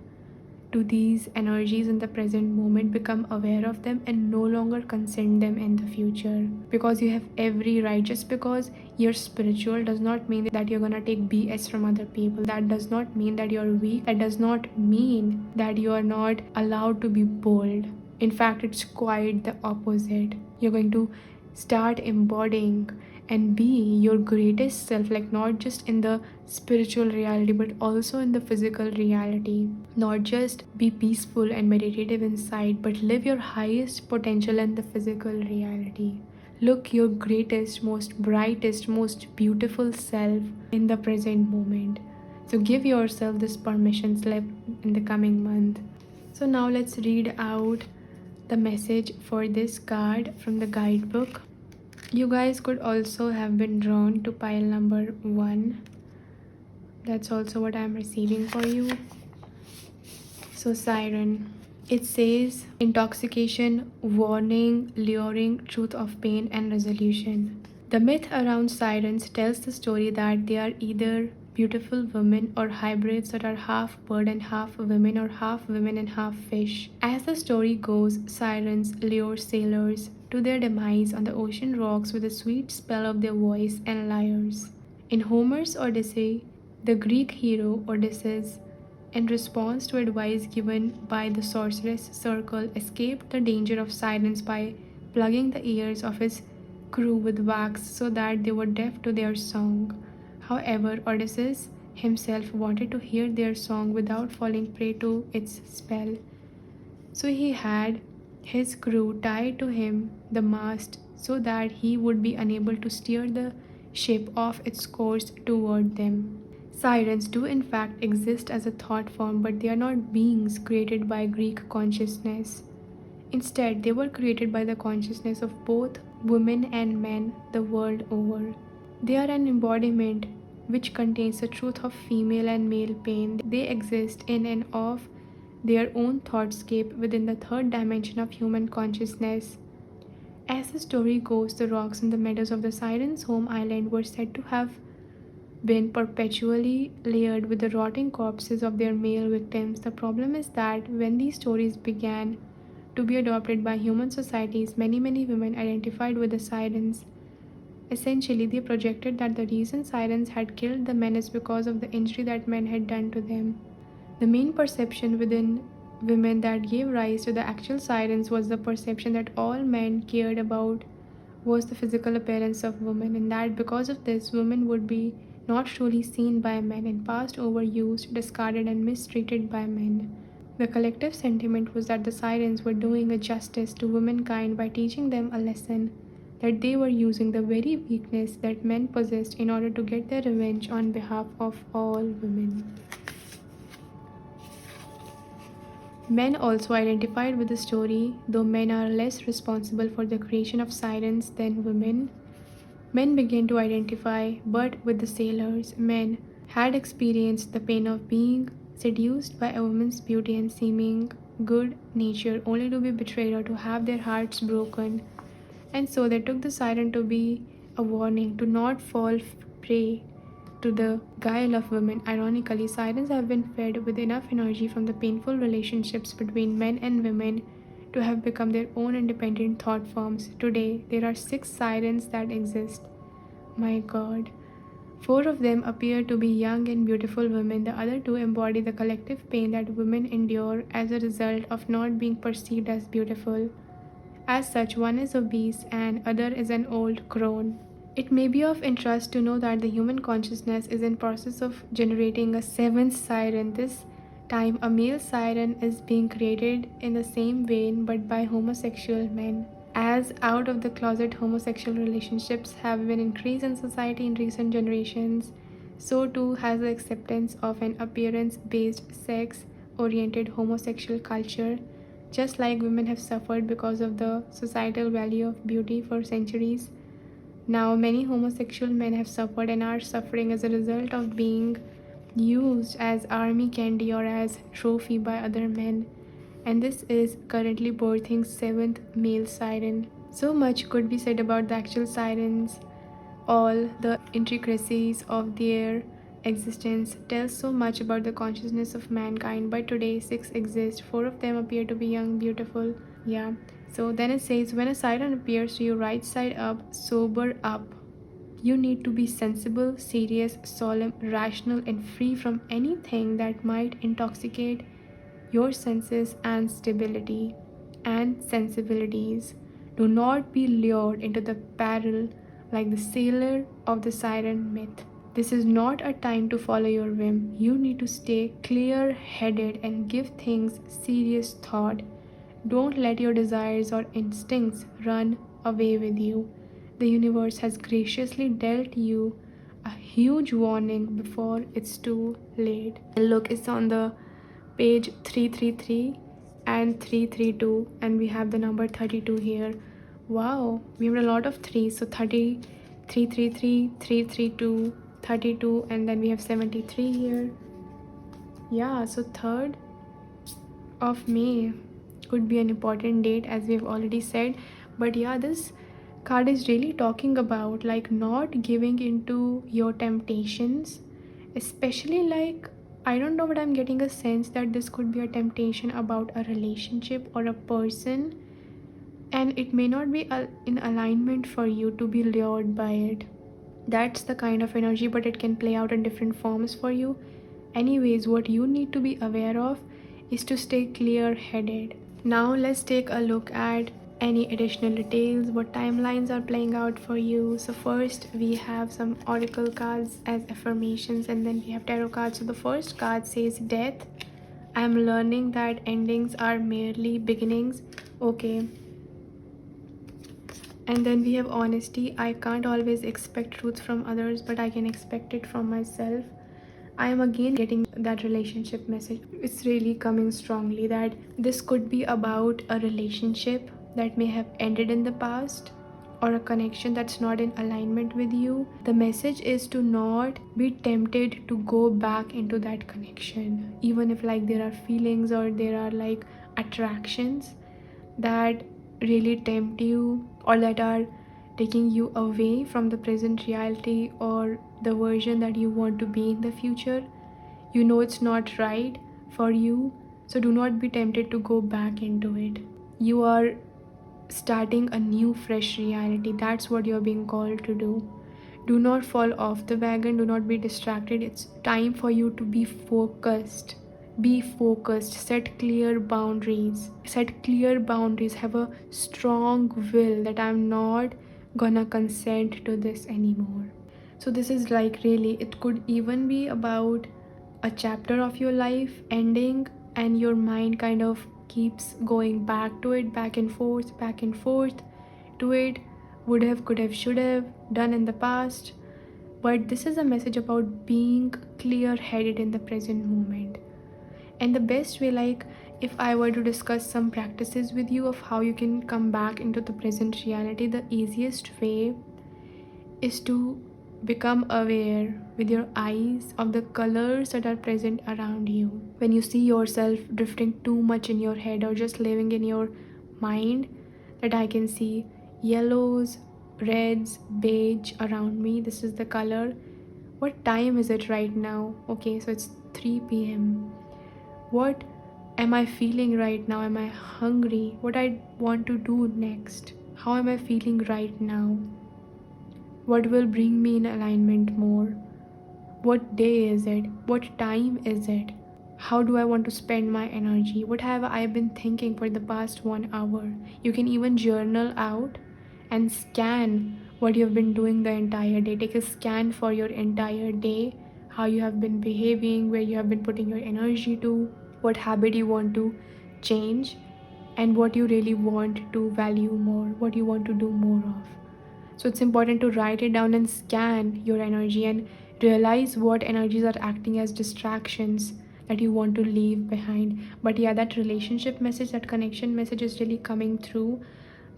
to these energies in the present moment, become aware of them, and no longer consent them in the future, because you have every right. Just because you're spiritual does not mean that you're gonna take BS from other people. That does not mean that you're weak. That does not mean that you are not allowed to be bold. In fact, it's quite the opposite. You're going to start embodying and be your greatest self, like not just in the spiritual reality but also in the physical reality. Not just be peaceful and meditative inside, but live your highest potential in the physical reality. Look your greatest, most brightest, most beautiful self in the present moment. So give yourself this permission slip in the coming month. So now let's read out the message for this card from the guidebook. You guys could also have been drawn to pile number 1. That's also what I'm receiving for you. So Siren. It says intoxication, warning, luring, truth of pain, and resolution. The myth around sirens tells the story that they are either beautiful women or hybrids that are half bird and half women, or half women and half fish. As the story goes, sirens lure sailors to their demise on the ocean rocks with the sweet spell of their voice and lyres. In Homer's Odyssey, the Greek hero Odysseus, in response to advice given by the sorceress Circle, escaped the danger of sirens by plugging the ears of his crew with wax so that they were deaf to their song. However, Odysseus himself wanted to hear their song without falling prey to its spell. So he had his crew tie to him the mast so that he would be unable to steer the ship off its course toward them. Sirens do in fact exist as a thought form, but they are not beings created by Greek consciousness. Instead, they were created by the consciousness of both women and men the world over. They are an embodiment which contains the truth of female and male pain. They exist in and of their own thoughtscape within the third dimension of human consciousness. As the story goes, the rocks in the meadows of the Sirens' home island were said to have been perpetually layered with the rotting corpses of their male victims. The problem is that when these stories began to be adopted by human societies, many women identified with the Sirens. Essentially, they projected that the reason sirens had killed the men is because of the injury that men had done to them. The main perception within women that gave rise to the actual sirens was the perception that all men cared about was the physical appearance of women, and that because of this, women would be not truly seen by men and passed over, used, discarded, and mistreated by men. The collective sentiment was that the sirens were doing a justice to womankind by teaching them a lesson that they were using the very weakness that men possessed in order to get their revenge on behalf of all women. Men also identified with the story, though men are less responsible for the creation of sirens than women. Men began to identify, but with the sailors, men had experienced the pain of being seduced by a woman's beauty and seeming good nature, only to be betrayed or to have their hearts broken. And so they took the siren to be a warning to not fall prey to the guile of women. Ironically, sirens have been fed with enough energy from the painful relationships between men and women to have become their own independent thought forms. Today, there are 6 sirens that exist. My God. 4 of them appear to be young and beautiful women. The other 2 embody the collective pain that women endure as a result of not being perceived as beautiful. As such, one is obese and other is an old crone. It may be of interest to know that the human consciousness is in process of generating a 7th siren. This time, a male siren is being created in the same vein but by homosexual men. As out of the closet homosexual relationships have been increased in society in recent generations, so too has the acceptance of an appearance-based, sex-oriented homosexual culture. Just like women have suffered because of the societal value of beauty for centuries, now many homosexual men have suffered and are suffering as a result of being used as army candy or as trophy by other men. And this is currently birthing 7th male siren. So much could be said about the actual sirens, all the intricacies of their existence tells so much about the consciousness of mankind, but today 6 exist. 4 of them appear to be young, beautiful. Yeah. So then it says, when a siren appears to you right side up, sober up. You need to be sensible, serious, solemn, rational, and free from anything that might intoxicate your senses and stability and sensibilities. Do not be lured into the peril like the sailor of the siren myth. This is not a time to follow your whim. You need to stay clear headed and give things serious thought. Don't let your desires or instincts run away with you. The universe has graciously dealt you a huge warning before it's too late. And look, it's on the page 333 and 332, and we have the number 32 here. Wow, we have a lot of threes. So 30, 333, 332, 32, and then we have 73 here. Yeah, so 3rd of May could be an important date, as we've already said. But yeah, this card is really talking about like not giving into your temptations, especially like, I don't know, but I'm getting a sense that this could be a temptation about a relationship or a person, and it may not be in alignment for you to be lured by it. That's the kind of energy, but it can play out in different forms for you. Anyways, what you need to be aware of is to stay clear headed. Now let's take a look at any additional details, what timelines are playing out for you. So first we have some oracle cards as affirmations, and then we have tarot cards. So the first card says death. I am learning that endings are merely beginnings. Okay. And then we have honesty. I can't always expect truth from others, but I can expect it from myself. I am again getting that relationship message. It's really coming strongly that this could be about a relationship that may have ended in the past, or a connection that's not in alignment with you. The message is to not be tempted to go back into that connection, even if like there are feelings or there are like attractions that really tempt you, or that are taking you away from the present reality or the version that you want to be in the future. You know it's not right for you, so do not be tempted to go back into it. You are starting a new fresh reality. That's what you're being called to do. Do not fall off the wagon, do not be distracted. It's time for you to be focused. Be focused, set clear boundaries. Have a strong will that I'm not gonna consent to this anymore. So this is like, really, it could even be about a chapter of your life ending, and your mind kind of keeps going back to it, back and forth to it. Would have, could have, should have done in the past. But this is a message about being clear headed in the present moment. And the best way, like if I were to discuss some practices with you of how you can come back into the present reality, the easiest way is to become aware with your eyes of the colors that are present around you. When you see yourself drifting too much in your head or just living in your mind, that I can see yellows, reds, beige around me. This is the color. What time is it right now? Okay, so it's 3 p.m. What am I feeling right now? Am I hungry? What I want to do next? How am I feeling right now? What will bring me in alignment more? What day is it? What time is it? How do I want to spend my energy? What have I been thinking for the past 1 hour? You can even journal out and scan what you've been doing the entire day. Take a scan for your entire day, how you have been behaving, where you have been putting your energy to, what habit you want to change, and what you really want to value more, what you want to do more of. So it's important to write it down and scan your energy and realize what energies are acting as distractions that you want to leave behind. But yeah, that relationship message, that connection message is really coming through.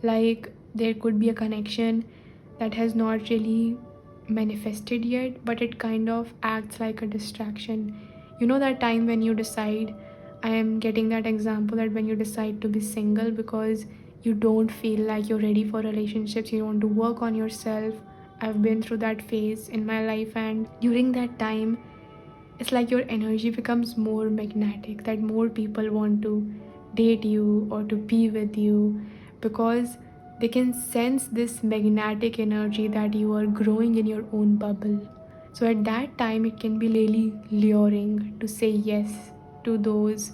Like there could be a connection that has not really manifested yet, but it kind of acts like a distraction. You know that time when you decide, I am getting that example, that when you decide to be single because you don't feel like you're ready for relationships, you want to work on yourself. I've been through that phase in my life, and during that time it's like your energy becomes more magnetic, that more people want to date you or to be with you, because they can sense this magnetic energy that you are growing in your own bubble. So at that time it can be really luring to say yes to those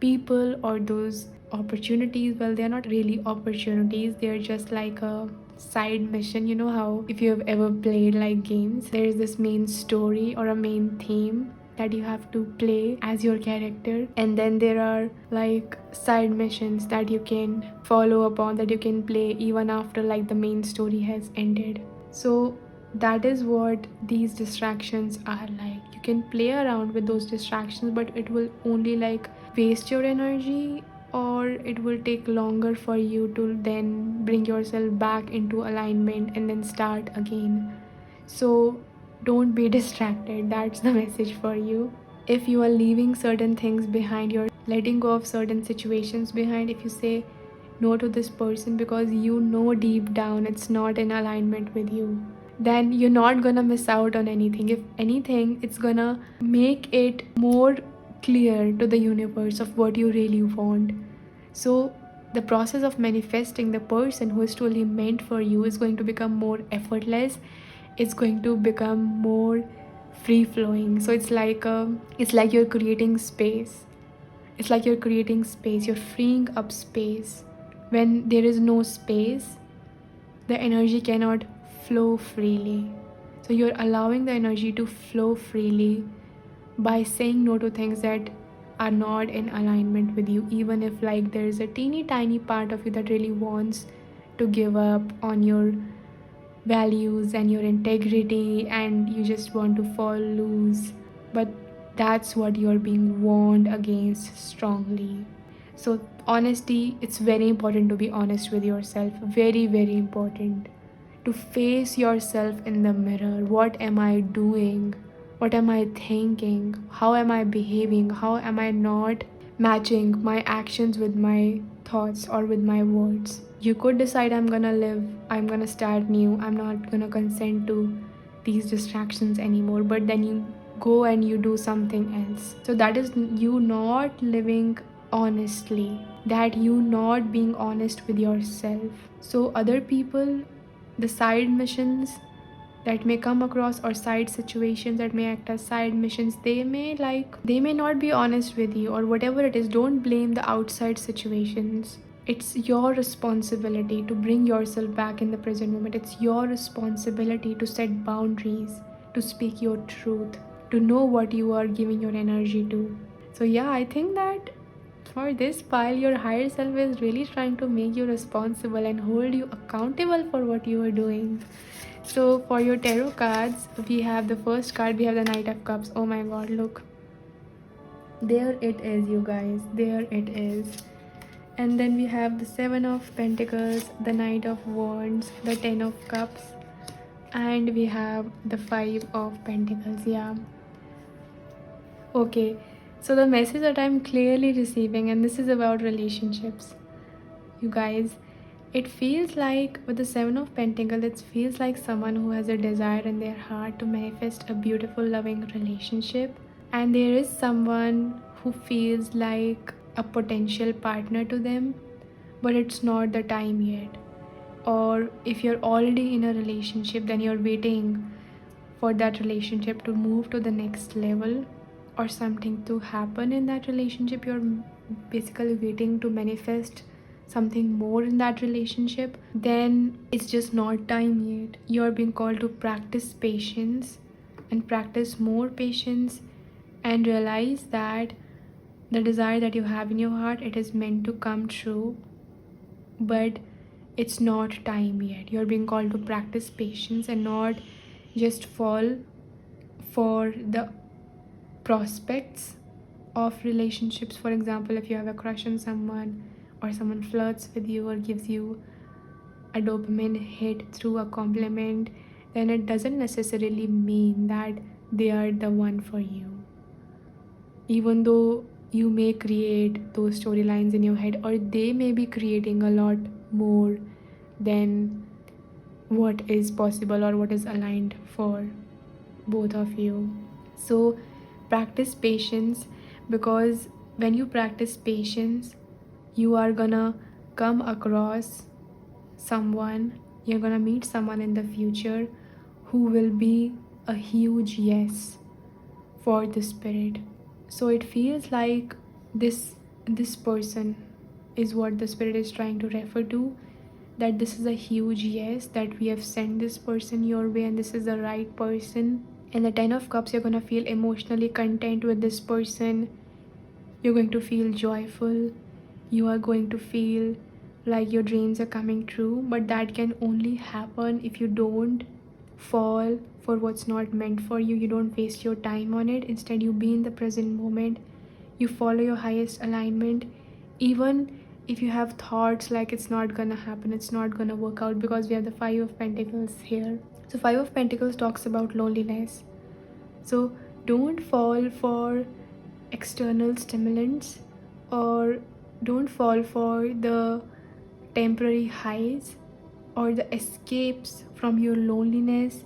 people or those opportunities. Well, they're not really opportunities, they're just like a side mission. You know how if you have ever played like games, there is this main story or a main theme that you have to play as your character, and then there are like side missions that you can follow upon, that you can play even after like the main story has ended. So that is what these distractions are like. You can play around with those distractions, but it will only like waste your energy, or it will take longer for you to then bring yourself back into alignment and then start again. So don't be distracted. That's the message for you. If you are leaving certain things behind, you're letting go of certain situations behind, if you say no to this person because you know deep down it's not in alignment with you, then you're not gonna miss out on anything. If anything, it's gonna make it more clear to the universe of what you really want. So the process of manifesting the person who is truly meant for you is going to become more effortless. It's going to become more free flowing. So it's like you're creating space. It's like you're creating space. You're freeing up space. When there is no space, the energy cannot flow freely. So you're allowing the energy to flow freely by saying no to things that are not in alignment with you, even if like there's a teeny tiny part of you that really wants to give up on your values and your integrity, and you just want to fall loose. But that's what you're being warned against strongly. So honesty, it's very important to be honest with yourself. Very, very important to face yourself in the mirror. What am I doing? What am I thinking? How am I behaving? How am I not matching my actions with my thoughts or with my words? You could decide, I'm gonna live, I'm gonna start new, I'm not gonna consent to these distractions anymore, but then you go and you do something else. So that is you not living honestly, that you not being honest with yourself. So other people, the side missions that may come across, or side situations that may act as side missions, they may not be honest with you, or whatever it is. Don't blame the outside situations. It's your responsibility to bring yourself back in the present moment. It's your responsibility to set boundaries, to speak your truth, to know what you are giving your energy to. So yeah, I think that for this pile, your higher self is really trying to make you responsible and hold you accountable for what you are doing. So for your tarot cards, we have the first card, we have the Knight of Cups. Oh my god, look. There it is, you guys. There it is. And then we have the Seven of Pentacles, the Knight of Wands, the Ten of Cups, and we have the Five of Pentacles. Yeah. Okay. So the message that I'm clearly receiving, and this is about relationships, you guys, it feels like with the Seven of Pentacles, it feels like someone who has a desire in their heart to manifest a beautiful, loving relationship. And there is someone who feels like a potential partner to them, but it's not the time yet. Or if you're already in a relationship, then you're waiting for that relationship to move to the next level, or something to happen in that relationship. You're basically waiting to manifest something more in that relationship. Then it's just not time yet. You're being called to practice patience, and practice more patience, and realize that the desire that you have in your heart, it is meant to come true, but it's not time yet. You're being called to practice patience and not just fall for the prospects of relationships. For example, if you have a crush on someone, or someone flirts with you or gives you a dopamine hit through a compliment, then it doesn't necessarily mean that they are the one for you. Even though you may create those storylines in your head, or they may be creating a lot more than what is possible or what is aligned for both of you. So practice patience, because when you practice patience, you are gonna come across someone, you're gonna meet someone in the future who will be a huge yes for the spirit. So it feels like this person is what the spirit is trying to refer to, that this is a huge yes, that we have sent this person your way and this is the right person. And the 10 of cups, you're going to feel emotionally content with this person, you're going to feel joyful, you are going to feel like your dreams are coming true. But that can only happen if you don't fall for what's not meant for you. You don't waste your time on it. Instead, you be in the present moment, you follow your highest alignment, even if you have thoughts like it's not gonna happen, it's not gonna work out, because we have the 5 of Pentacles here. So 5 of Pentacles talks about loneliness. So don't fall for external stimulants, or don't fall for the temporary highs or the escapes from your loneliness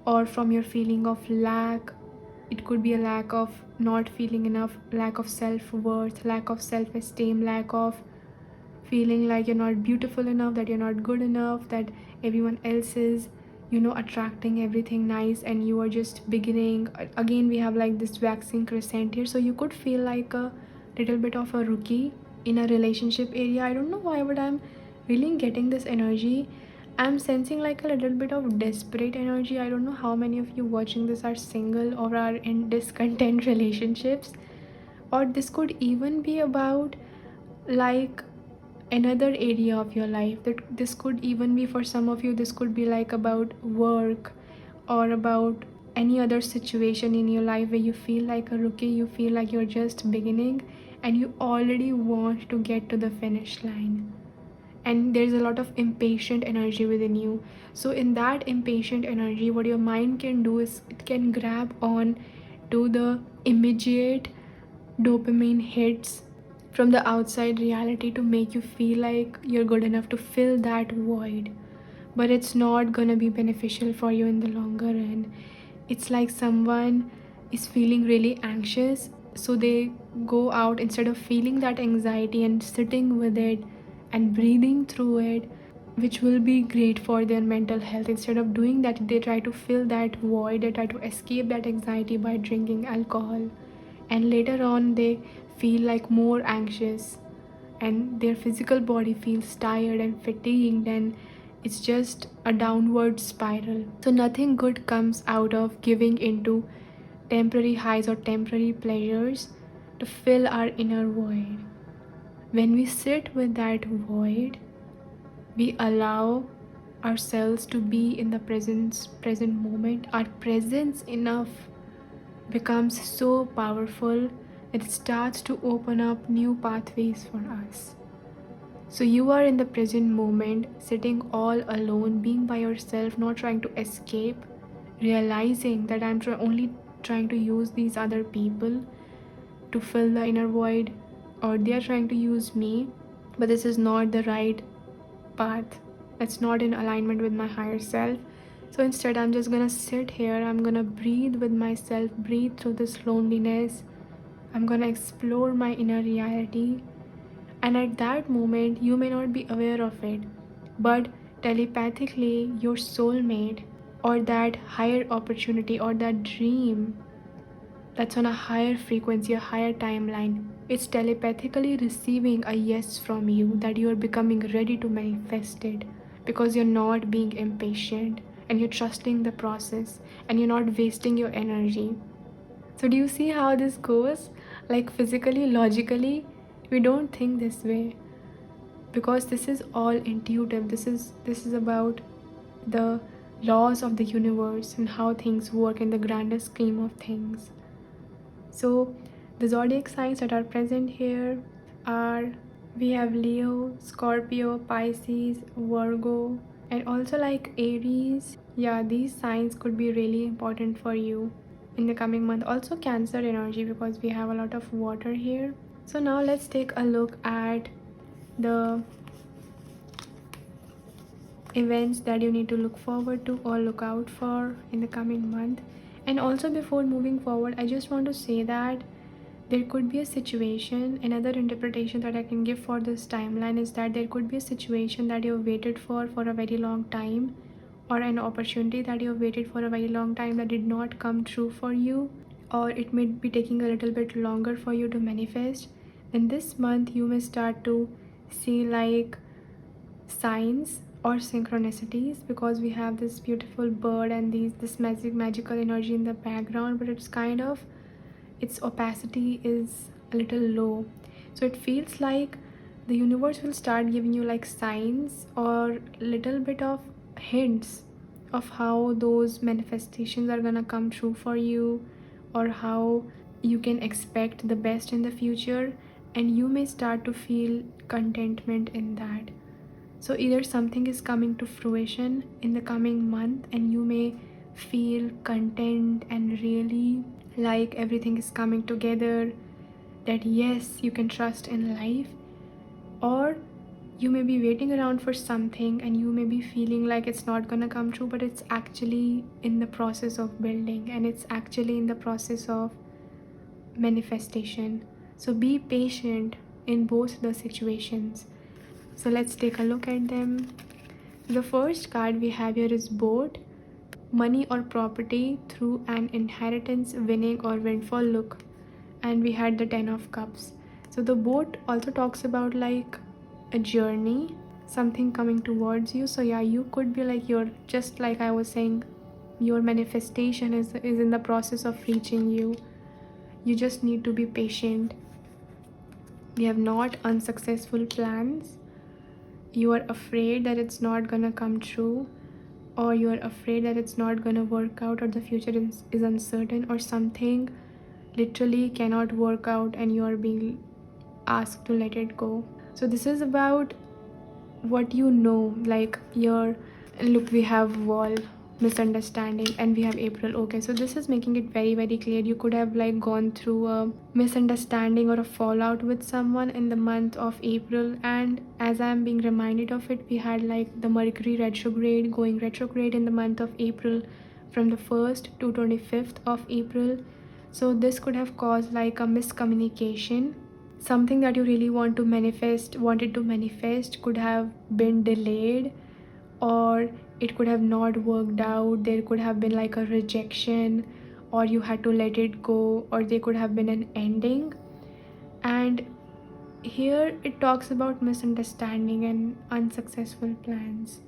or from your feeling of lack. It could be a lack of not feeling enough, lack of self-worth, lack of self-esteem, lack of feeling like you're not beautiful enough, that you're not good enough, that everyone else is, attracting everything nice and you are just beginning. Again, we have like this waxing crescent here, so you could feel like a little bit of a rookie in a relationship area. I don't know why, but I'm really getting this energy. I'm sensing like a little bit of desperate energy. I don't know how many of you watching this are single or are in discontent relationships, or this could even be about like another area of your life. That this could even be, for some of you, this could be like about work or about any other situation in your life where you feel like a rookie, you feel like you're just beginning and you already want to get to the finish line, and there's a lot of impatient energy within you. So in that impatient energy, what your mind can do is it can grab on to the immediate dopamine hits from the outside reality to make you feel like you're good enough to fill that void. But it's not gonna be beneficial for you in the longer run. It's like someone is feeling really anxious, so they go out instead of feeling that anxiety and sitting with it and breathing through it, which will be great for their mental health. Instead of doing that, they try to fill that void, they try to escape that anxiety by drinking alcohol, and later on they feel like more anxious and their physical body feels tired and fatigued, and it's just a downward spiral. So nothing good comes out of giving into temporary highs or temporary pleasures to fill our inner void. When we sit with that void, we allow ourselves to be in the present moment. Our presence enough becomes so powerful that it starts to open up new pathways for us. So you are in the present moment, sitting all alone, being by yourself, not trying to escape, realizing that I'm only trying to use these other people to fill the inner void, or they are trying to use me, but this is not the right path. It's not in alignment with my higher self. So instead, I'm just gonna sit here, I'm gonna breathe with myself, breathe through this loneliness. I'm gonna explore my inner reality. And at that moment, you may not be aware of it, but telepathically, your soulmate or that higher opportunity or that dream that's on a higher frequency, a higher timeline, it's telepathically receiving a yes from you, that you are becoming ready to manifest it, because you're not being impatient and you're trusting the process and you're not wasting your energy. So do you see how this goes? Like physically, logically, we don't think this way, because this is all intuitive. This is about the laws of the universe and how things work in the grander scheme of things. So the zodiac signs that are present here are, we have Leo, Scorpio, Pisces, Virgo, and also like Aries. Yeah, these signs could be really important for you in the coming month. Also Cancer energy, because we have a lot of water here. So now let's take a look at the events that you need to look forward to or look out for in the coming month. And also, before moving forward, I just want to say that there could be a situation. Another interpretation that I can give for this timeline is that there could be a situation that you've waited for a very long time, or an opportunity that you've waited for a very long time that did not come true for you, or it may be taking a little bit longer for you to manifest. Then this month you may start to see like signs or synchronicities, because we have this beautiful bird and this magical energy in the background, but it's kind of, its opacity is a little low. So it feels like the universe will start giving you like signs or little bit of hints of how those manifestations are gonna come true for you, or how you can expect the best in the future, and you may start to feel contentment in that. So either something is coming to fruition in the coming month and you may feel content and really like everything is coming together, that yes, you can trust in life. Or you may be waiting around for something and you may be feeling like it's not gonna come true, but it's actually in the process of building, and it's actually in the process of manifestation. So be patient in both the situations. So let's take a look at them. The first card we have here is boat, money or property through an inheritance, winning or windfall. Look, and we had the 10 of cups. So the boat also talks about like a journey, something coming towards you. So yeah, you could be like, you're just like I was saying, your manifestation is in the process of reaching you. You just need to be patient. We have not unsuccessful plans. You are afraid that it's not gonna come true, or you are afraid that it's not gonna work out, or the future is uncertain, or something literally cannot work out and you are being asked to let it go. So this is about what you know, like your, look, we have wall, misunderstanding, and we have April. Okay, so this is making it very very clear. You could have like gone through a misunderstanding or a fallout with someone in the month of April, and as I'm being reminded of it, we had like the Mercury retrograde going retrograde in the month of April from the 1st to 25th of April. So this could have caused like a miscommunication. Something that you really wanted to manifest could have been delayed, or it could have not worked out. There could have been like a rejection, or you had to let it go, or there could have been an ending. And here it talks about misunderstanding and unsuccessful plans.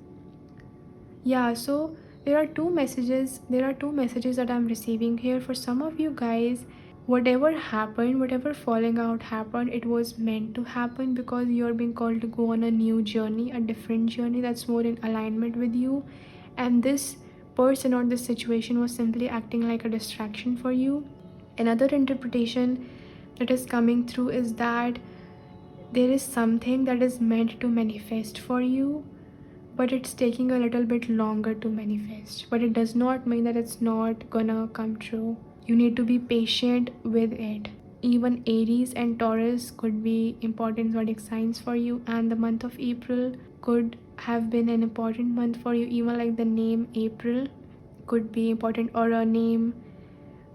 Yeah, so there are two messages that I'm receiving here. For some of you guys, whatever happened, whatever falling out happened, it was meant to happen, because you're being called to go on a new journey, a different journey that's more in alignment with you. And this person or this situation was simply acting like a distraction for you. Another interpretation that is coming through is that there is something that is meant to manifest for you, but it's taking a little bit longer to manifest. But it does not mean that it's not gonna come true. You need to be patient with it. Even Aries and Taurus could be important zodiac signs for you, and the month of April could have been an important month for you. Even like the name April could be important, or a name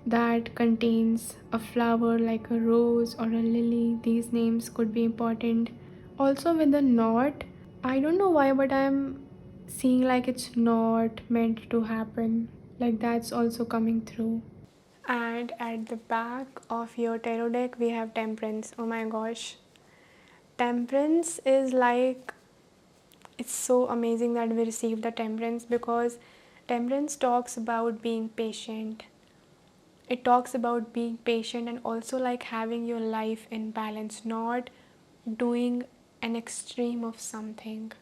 that contains a flower like a rose or a lily. These names could be important. Also with the knot, I don't know why, but I'm seeing like it's not meant to happen. Like that's also coming through. And at the back of your tarot deck, we have Temperance. Oh my gosh. Temperance is like, it's so amazing that we received the Temperance, because Temperance talks about being patient. It talks about being patient and also like having your life in balance, not doing an extreme of something.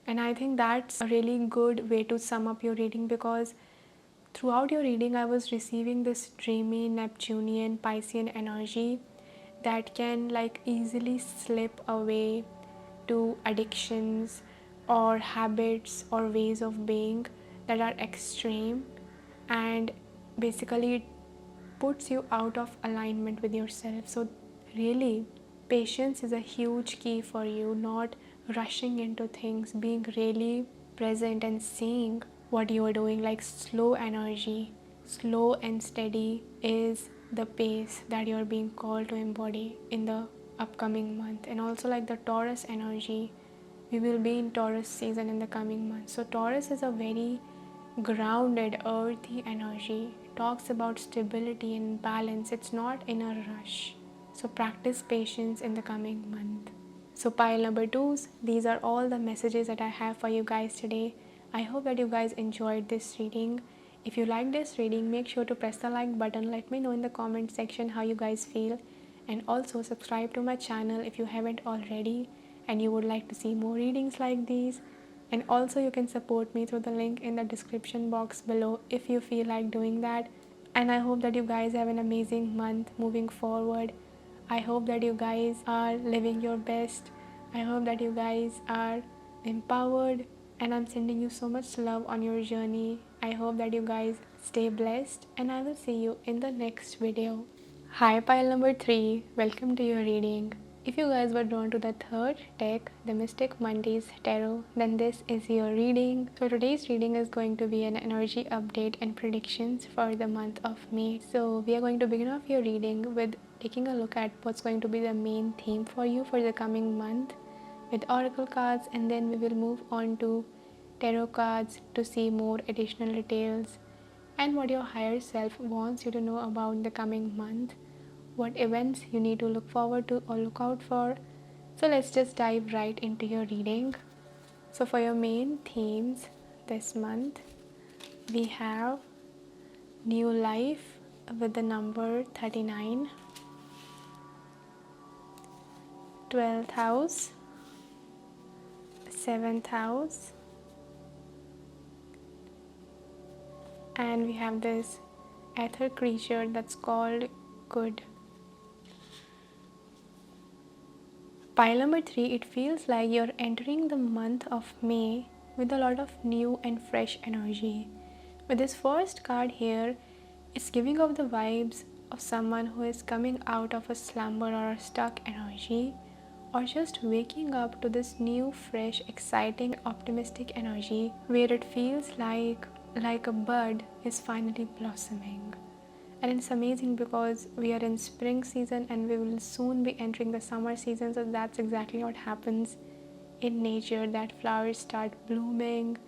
And I think that's a really good way to sum up your reading, because throughout your reading I was receiving this dreamy Neptunian Piscean energy that can like easily slip away to addictions or habits or ways of being that are extreme, and basically it puts you out of alignment with yourself. So really, patience is a huge key for you, not rushing into things, being really present and seeing what you are doing, like slow energy. slow and steady is the pace that you're being called to embody in the upcoming month. And also like the Taurus energy, we will be in Taurus season in the coming month. So Taurus is a very grounded, earthy energy. It talks about stability and balance. It's not in a rush. So practice patience in the coming month. So pile number twos, these are all the messages that I have for you guys today. I hope that you guys enjoyed this reading. If you like this reading, make sure to press the like button. Let me know in the comment section how you guys feel. And also subscribe to my channel if you haven't already and you would like to see more readings like these. And also you can support me through the link in the description box below if you feel like doing that. And I hope that you guys have an amazing month moving forward. I hope that you guys are living your best. I hope that you guys are empowered, and I'm sending you so much love on your journey. I hope that you guys stay blessed, and I will see you in the next video. Hi pile number 3, welcome to your reading. If you guys were drawn to the third deck, the Mystic Mondays Tarot, then this is your reading. So today's reading is going to be an energy update and predictions for the month of May. So we are going to begin off your reading with taking a look at what's going to be the main theme for you for the coming month with oracle cards, and then we will move on to tarot cards to see more additional details and what your higher self wants you to know about the coming month, what events you need to look forward to or look out for. So let's just dive right into your reading. So for your main themes this month, we have new life with the number 39, 12th house, 7th house, and we have this Aether creature that's called Good. Pile number 3, it feels like you're entering the month of May with a lot of new and fresh energy. With this first card here, it's giving off the vibes of someone who is coming out of a slumber or a stuck energy, or just waking up to this new, fresh, exciting, optimistic energy where it feels like a bud is finally blossoming. And it's amazing because we are in spring season and we will soon be entering the summer season. So that's exactly what happens in nature, that flowers start blooming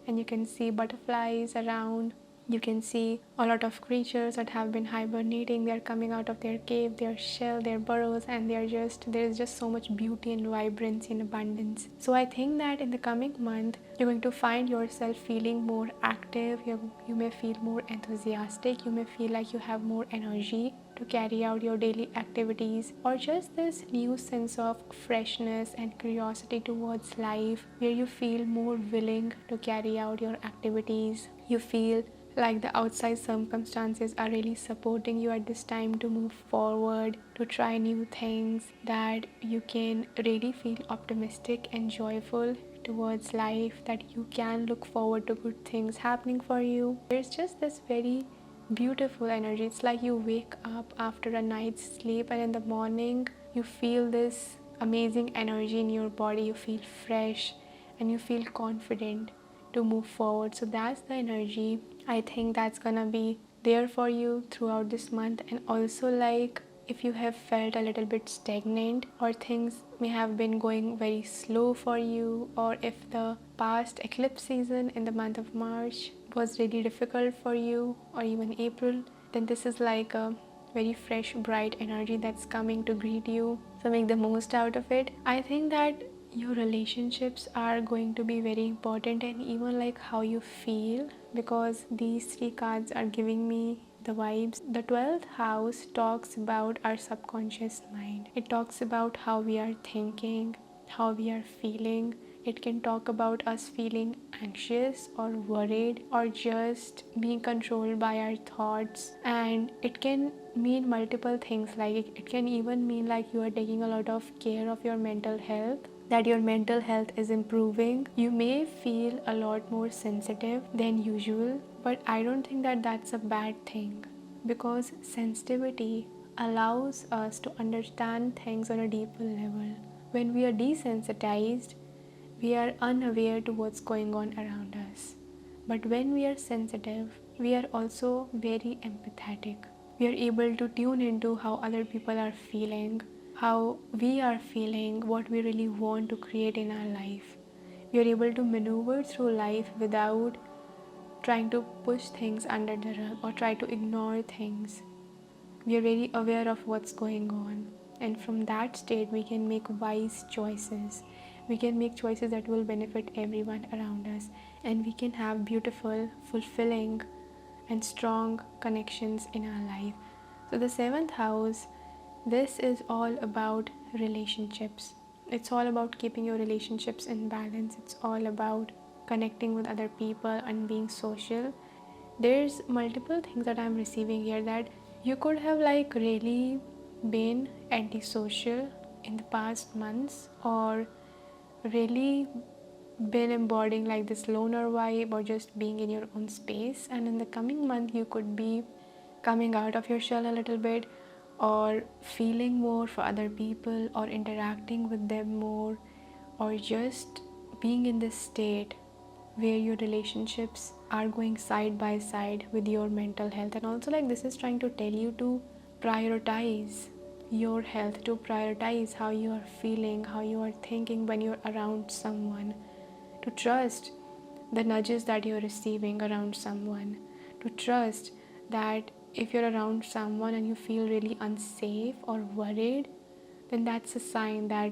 and you can see butterflies around. You can see a lot of creatures that have been hibernating. They're coming out of their cave, their shell, their burrows, and there's just so much beauty and vibrancy and abundance. So I think that in the coming month, you're going to find yourself feeling more active. You may feel more enthusiastic. You may feel like you have more energy to carry out your daily activities, or just this new sense of freshness and curiosity towards life where you feel more willing to carry out your activities. You feel like the outside circumstances are really supporting you at this time to move forward, to try new things, that you can really feel optimistic and joyful towards life, that you can look forward to good things happening for you. There's just this very beautiful energy. It's like you wake up after a night's sleep and in the morning you feel this amazing energy in your body. You feel fresh and you feel confident to move forward. So that's the energy I think that's gonna be there for you throughout this month. And also, like, if you have felt a little bit stagnant or things may have been going very slow for you, or if the past eclipse season in the month of March was really difficult for you, or even April, then this is like a very fresh, bright energy that's coming to greet you. So make the most out of it. I think that your relationships are going to be very important, and even like how you feel, because these 3 cards are giving me the vibes. The 12th house talks about our subconscious mind. It talks about how we are thinking, how we are feeling. It can talk about us feeling anxious or worried or just being controlled by our thoughts. And it can mean multiple things. Like it can even mean like you are taking a lot of care of your mental health, that your mental health is improving. You may feel a lot more sensitive than usual, but I don't think that that's a bad thing, because sensitivity allows us to understand things on a deeper level. When we are desensitized, we are unaware to what's going on around us. But when we are sensitive, we are also very empathetic. We are able to tune into how other people are feeling, how we are feeling, what we really want to create in our life. We are able to maneuver through life without trying to push things under the rug or try to ignore things. We are very aware of what's going on, and from that state we can make wise choices. We can make choices that will benefit everyone around us, and we can have beautiful, fulfilling and strong connections in our life. So the 7th house, this is all about relationships. It's all about keeping your relationships in balance. It's all about connecting with other people and being social. There's multiple things that I'm receiving here, that you could have like really been antisocial in the past months, or really been embodying like this loner vibe, or just being in your own space. And in the coming month you could be coming out of your shell a little bit, or feeling more for other people, or interacting with them more, or just being in this state where your relationships are going side by side with your mental health. And also, like, this is trying to tell you to prioritize your health, to prioritize how you are feeling, how you are thinking when you're around someone, to trust the nudges that you're receiving around someone, to trust that if you're around someone and you feel really unsafe or worried, then that's a sign that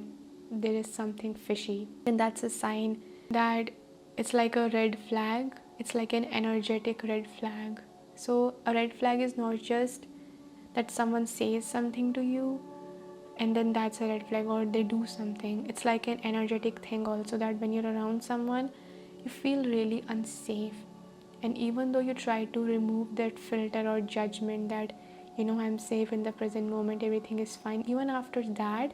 there is something fishy. And that's a sign that it's like a red flag. It's like an energetic red flag. So a red flag is not just that someone says something to you and then that's a red flag, or they do something. It's like an energetic thing also, that when you're around someone you feel really unsafe, and even though you try to remove that filter or judgment that, I'm safe in the present moment, everything is fine, even after that,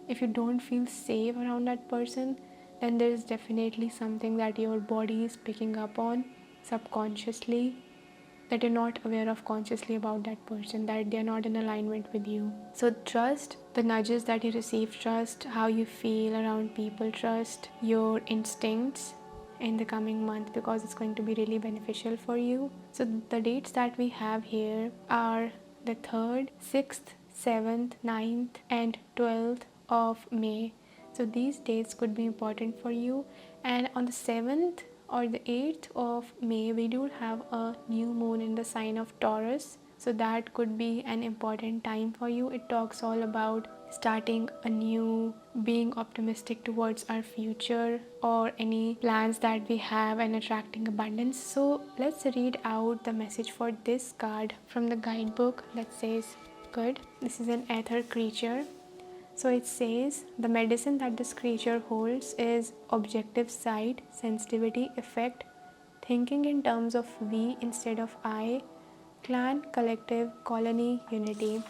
if you don't feel safe around that person, then there is definitely something that your body is picking up on subconsciously, that you're not aware of consciously about that person, that they're not in alignment with you. So trust the nudges that you receive, trust how you feel around people, trust your instincts in the coming month, because it's going to be really beneficial for you. So the dates that we have here are the 3rd, 6th, 7th, 9th and 12th of May. So these dates could be important for you. And on the 7th or the 8th of May, we do have a new moon in the sign of Taurus. So that could be an important time for you. It talks all about starting anew, being optimistic towards our future or any plans that we have, and attracting abundance. So let's read out the message for this card from the guidebook that says good. This is an Aether creature. So it says the medicine that this creature holds is objective sight, sensitivity, effect, thinking in terms of we instead of I, clan, collective, colony, unity.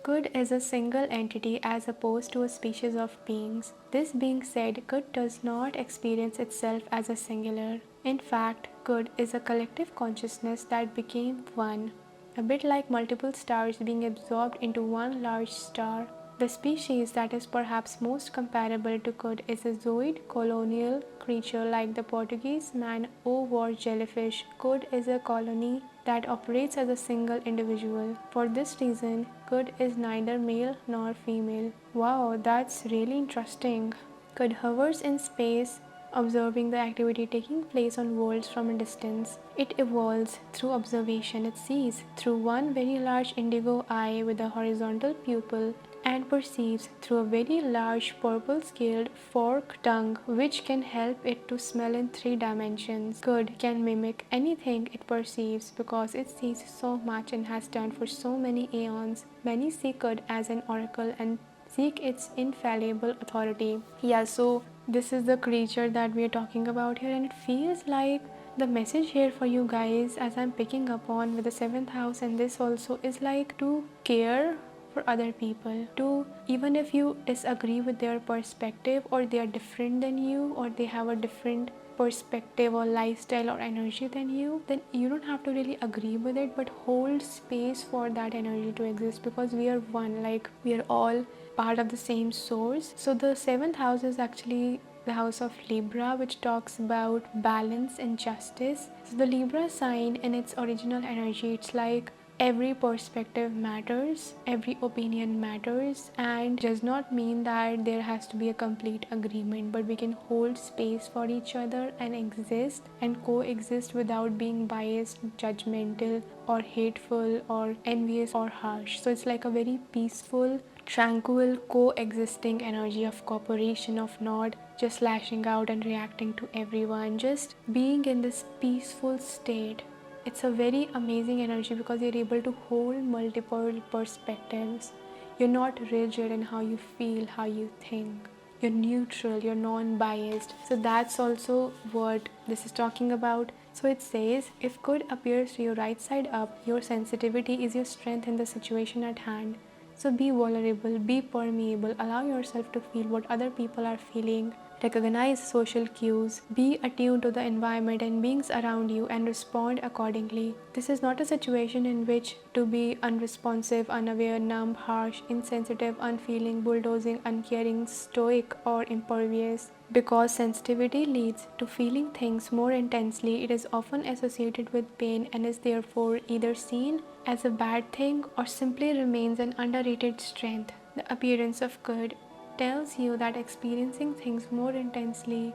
Good is a single entity as opposed to a species of beings. This being said, good does not experience itself as a singular. In fact, good is a collective consciousness that became one, a bit like multiple stars being absorbed into one large star. The species that is perhaps most comparable to good is a zooid colonial creature like the Portuguese man-o'-war jellyfish. Good is a colony that operates as a single individual. For this reason, good is neither male nor female. Wow, that's really interesting. Good hovers in space, observing the activity taking place on worlds from a distance. It evolves through observation. It sees through one very large indigo eye with a horizontal pupil, and perceives through a very large purple-scaled forked tongue, which can help it to smell in 3 dimensions. Good can mimic anything it perceives because it sees so much and has done for so many aeons. Many see good as an oracle and seek its infallible authority. Yeah, so this is the creature that we are talking about here, and it feels like the message here for you guys, as I'm picking up on with the 7th house, and this also is like to care for other people, to, even if you disagree with their perspective, or they are different than you, or they have a different perspective or lifestyle or energy than you, then you don't have to really agree with it, but hold space for that energy to exist, because we are one, like we are all part of the same source. So the 7th house is actually the house of Libra, which talks about balance and justice. So the Libra sign, in its original energy, it's like every perspective matters, every opinion matters, and does not mean that there has to be a complete agreement, but we can hold space for each other and exist and coexist without being biased, judgmental, or hateful, or envious, or harsh. So it's like a very peaceful, tranquil, coexisting energy of cooperation, of not just lashing out and reacting to everyone, just being in this peaceful state. It's a very amazing energy because you're able to hold multiple perspectives. You're not rigid in how you feel, how you think. You're neutral, you're non-biased. So that's also what this is talking about. So it says, if good appears to you right side up, your sensitivity is your strength in the situation at hand. So be vulnerable, be permeable, allow yourself to feel what other people are feeling. Recognize social cues, be attuned to the environment and beings around you, and respond accordingly. This is not a situation in which to be unresponsive, unaware, numb, harsh, insensitive, unfeeling, bulldozing, uncaring, stoic, or impervious. Because sensitivity leads to feeling things more intensely, it is often associated with pain and is therefore either seen as a bad thing or simply remains an underrated strength. The appearance of good tells you that experiencing things more intensely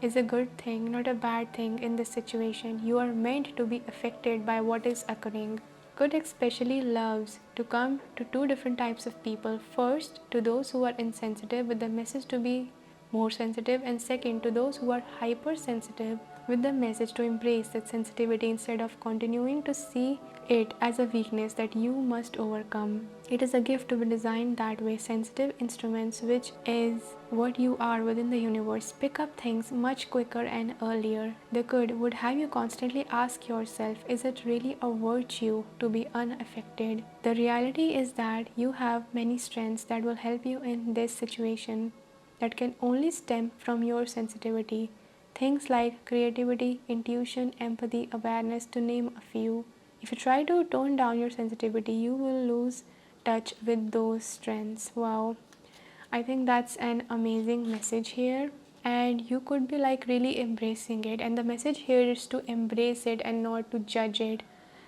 is a good thing, not a bad thing in this situation. You are meant to be affected by what is occurring. Good especially loves to come to two different types of people. First, to those who are insensitive with the message to be more sensitive, and second, to those who are hypersensitive with the message to embrace that sensitivity instead of continuing to see it as a weakness that you must overcome. It is a gift to be designed that way. Sensitive instruments, which is what you are within the universe, pick up things much quicker and earlier. The good would have you constantly ask yourself, is it really a virtue to be unaffected? The reality is that you have many strengths that will help you in this situation that can only stem from your sensitivity. Things like creativity, intuition, empathy, awareness, to name a few. If you try to tone down your sensitivity, you will lose touch with those strengths. Wow, I think that's an amazing message here, and you could be like really embracing it. And the message here is to embrace it and not to judge it.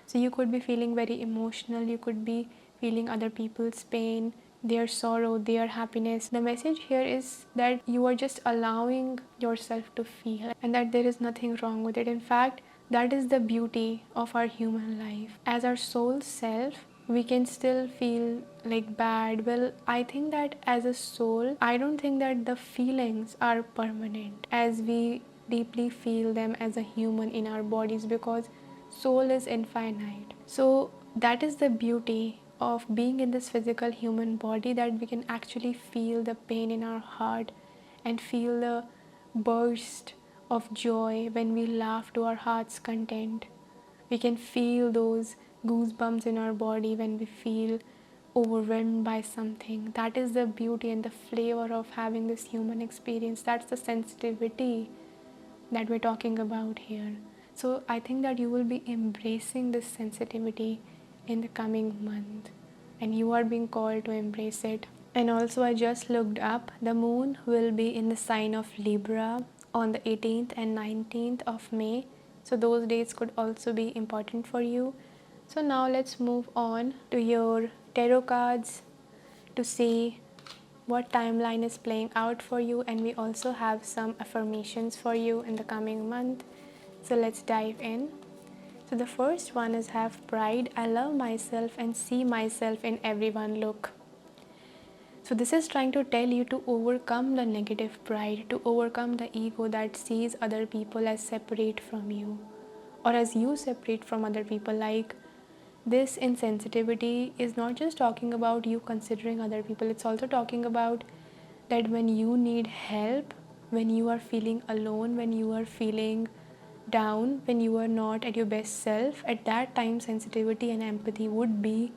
So you could be feeling very emotional, you could be feeling other people's pain, their sorrow, their happiness. The message here is that you are just allowing yourself to feel and that there is nothing wrong with it. In fact, that is the beauty of our human life. As our soul self, we can still feel like bad. Well, I think that as a soul, I don't think that the feelings are permanent as we deeply feel them as a human in our bodies, because soul is infinite. So that is the beauty of being in this physical human body, that we can actually feel the pain in our heart and feel the burst of joy when we laugh to our heart's content. We can feel those goosebumps in our body when we feel overwhelmed by something. That is the beauty and the flavor of having this human experience. That's the sensitivity that we're talking about here. So I think that you will be embracing this sensitivity in the coming month, and you are being called to embrace it. And also, I just looked up, the moon will be in the sign of Libra on the 18th and 19th of May. So those dates could also be important for you. So now let's move on to your tarot cards to see what timeline is playing out for you, and we also have some affirmations for you in the coming month. So let's dive in. So the first one is have pride. I love myself and see myself in everyone. Look. So this is trying to tell you to overcome the negative pride, to overcome the ego that sees other people as separate from you, or as you separate from other people. Like, this insensitivity is not just talking about you considering other people, it's also talking about that when you need help, when you are feeling alone, when you are feeling down, when you are not at your best self, at that time sensitivity and empathy would be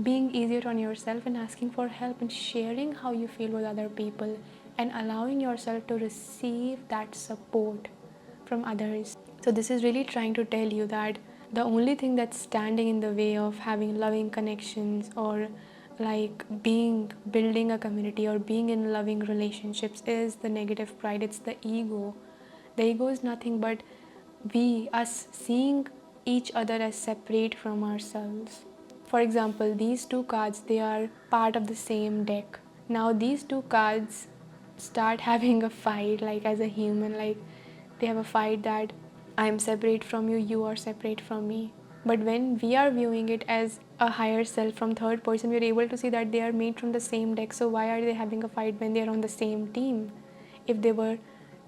being easier on yourself and asking for help and sharing how you feel with other people and allowing yourself to receive that support from others. So this is really trying to tell you that the only thing that's standing in the way of having loving connections or like building a community or being in loving relationships is the negative pride. It's the ego. The ego is nothing but us seeing each other as separate from ourselves. For example, these two cards, they are part of the same deck. Now these two cards start having a fight, like as a human, like they have a fight that I am separate from you, you are separate from me. But when we are viewing it as a higher self from third person, we are able to see that they are made from the same deck. So why are they having a fight when they are on the same team? If they were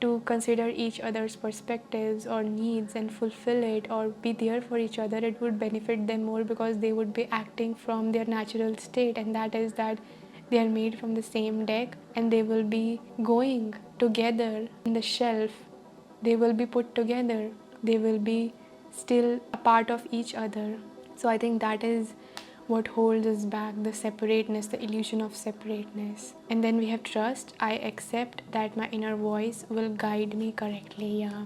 to consider each other's perspectives or needs and fulfill it or be there for each other, it would benefit them more, because they would be acting from their natural state, and that is that they are made from the same deck and they will be going together in the shelf. They will be put together. They will be still a part of each other. So I think that is what holds us back, the separateness, the illusion of separateness. And then we have trust. I accept that my inner voice will guide me correctly. Yeah.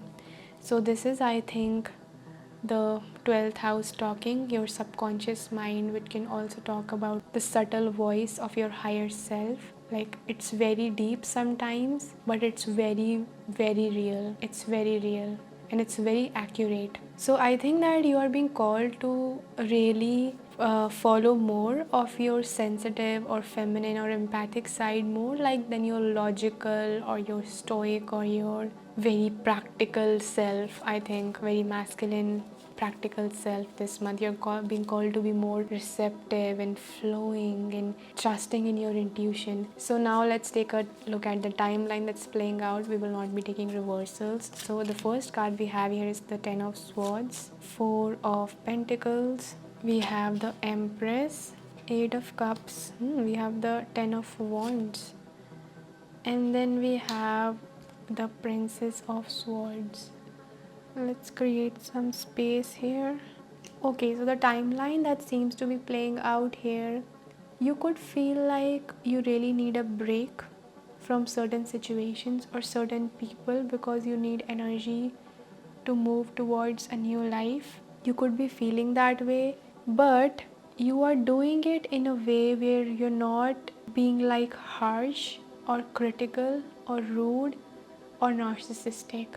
So this is, I think, the 12th house talking, your subconscious mind, which can also talk about the subtle voice of your higher self. Like, it's very deep sometimes, but it's very, very real. It's very real and it's very accurate. So I think that you are being called to really follow more of your sensitive or feminine or empathic side, more like than your logical or your stoic or your very practical self. I think very masculine practical self. This month you're being called to be more receptive and flowing and trusting in your intuition. So now let's take a look at the timeline that's playing out. We will not be taking reversals. So the first card we have here is the 10 of Swords, 4 of Pentacles, we have the Empress, 8 of Cups, we have the 10 of Wands, and then we have the Princess of Swords. Let's create some space here. Okay, so the timeline that seems to be playing out here, you could feel like you really need a break from certain situations or certain people because you need energy to move towards a new life. You could be feeling that way, but you are doing it in a way where you're not being like harsh or critical or rude or narcissistic.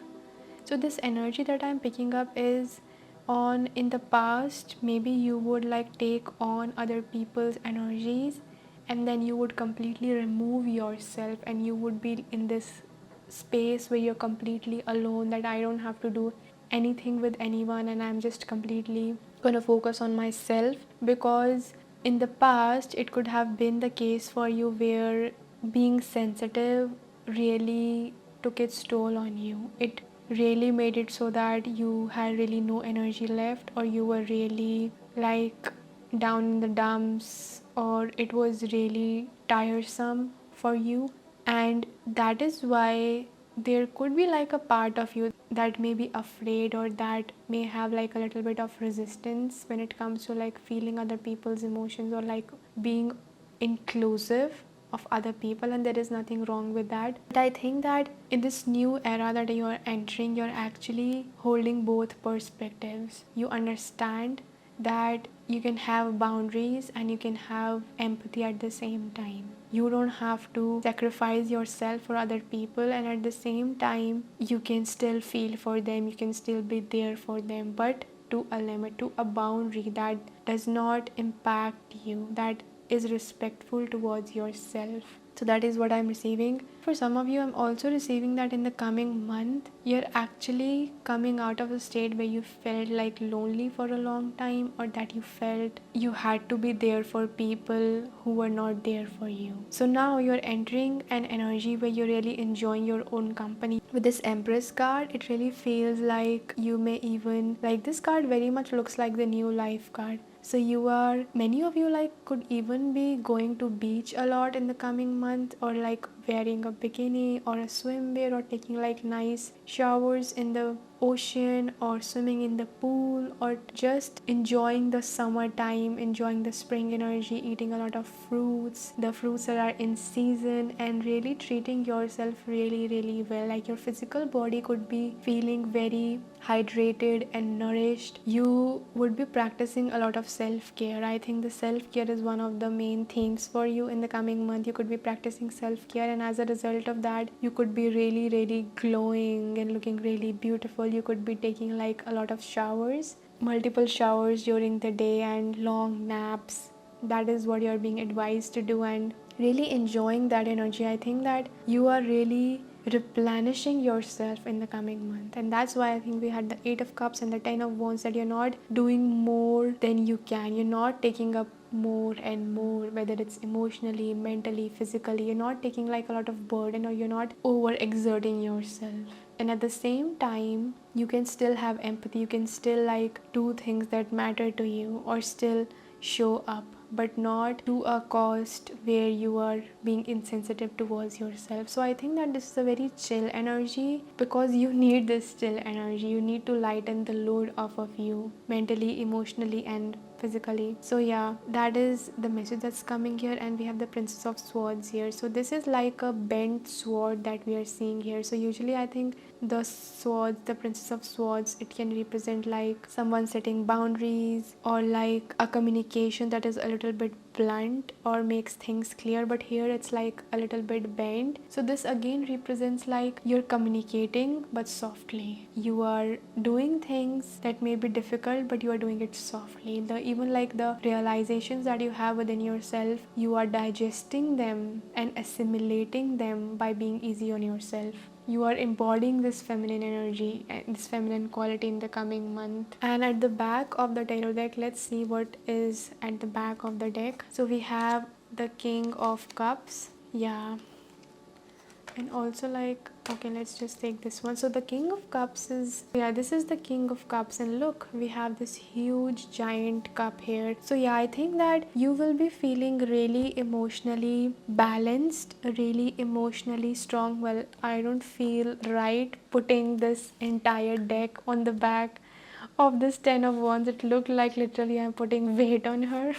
So this energy that I'm picking up is on, in the past maybe you would like take on other people's energies and then you would completely remove yourself and you would be in this space where you're completely alone, that I don't have to do anything with anyone and I'm just completely gonna focus on myself. Because in the past it could have been the case for you where being sensitive really took its toll on you. It really made it so that you had really no energy left, or you were really like down in the dumps, or it was really tiresome for you. And that is why there could be like a part of you that may be afraid or that may have like a little bit of resistance when it comes to like feeling other people's emotions or like being inclusive of other people, and there is nothing wrong with that. But I think that in this new era that you are entering, you're actually holding both perspectives. You understand that you can have boundaries and you can have empathy at the same time. You don't have to sacrifice yourself for other people, and at the same time you can still feel for them, you can still be there for them, but to a limit, to a boundary that does not impact you, that is respectful towards yourself. So that is what I'm receiving. For some of you, I'm also receiving that in the coming month, you're actually coming out of a state where you felt like lonely for a long time, or that you felt you had to be there for people who were not there for you. So now you're entering an energy where you're really enjoying your own company. With this Empress card, it really feels like you may even, like, this card very much looks like the new life card. So many of you like could even be going to beach a lot in the coming month, or like wearing a bikini or a swimwear, or taking like nice showers in the ocean, or swimming in the pool, or just enjoying the summertime, enjoying the spring energy, eating a lot of fruits, the fruits that are in season, and really treating yourself really, really well. Like, your physical body could be feeling very hydrated and nourished. You would be practicing a lot of self-care. I think the self-care is one of the main things for you in the coming month. You could be practicing self-care, and as a result of that, you could be really glowing and looking really beautiful. You could be taking like a lot of showers, multiple showers during the day, and long naps. That is what you're being advised to do, and really enjoying that energy. I think that you are really replenishing yourself in the coming month, and that's why I think we had the 8 of cups and the 10 of wands, that you're not doing more than you can. You're not taking up more and more, whether it's emotionally, mentally, physically. You're not taking like a lot of burden, or you're not over exerting yourself. And at the same time, you can still have empathy. You can still like do things that matter to you, or still show up, but not to a cost where you are being insensitive towards yourself. So I think that this is a very chill energy, because you need this chill energy. You need to lighten the load off of you mentally, emotionally, and physically. So yeah, that is the message that's coming here. And we have the Princess of Swords here. So this is like a bent sword that we are seeing here. So usually I think the swords, the Princess of Swords, it can represent like someone setting boundaries, or like a communication that is a little bit blunt or makes things clear, but here it's like a little bit bent. So this again represents like you're communicating but softly. You are doing things that may be difficult, but you are doing it softly. Even like the realizations that you have within yourself, you are digesting them and assimilating them by being easy on yourself. You are embodying this feminine energy and this feminine quality in the coming month. And at the back of the tarot deck, let's see what is at the back of the deck. So we have the King of Cups. Yeah. And also like, okay, let's just take this one. So the King of Cups is, yeah, this is the King of Cups, and look, we have this huge giant cup here. So yeah, I think that you will be feeling really emotionally balanced, really emotionally strong. Well, I don't feel right putting this entire deck on the back of this 10 of wands. It looked like literally I'm putting weight on her.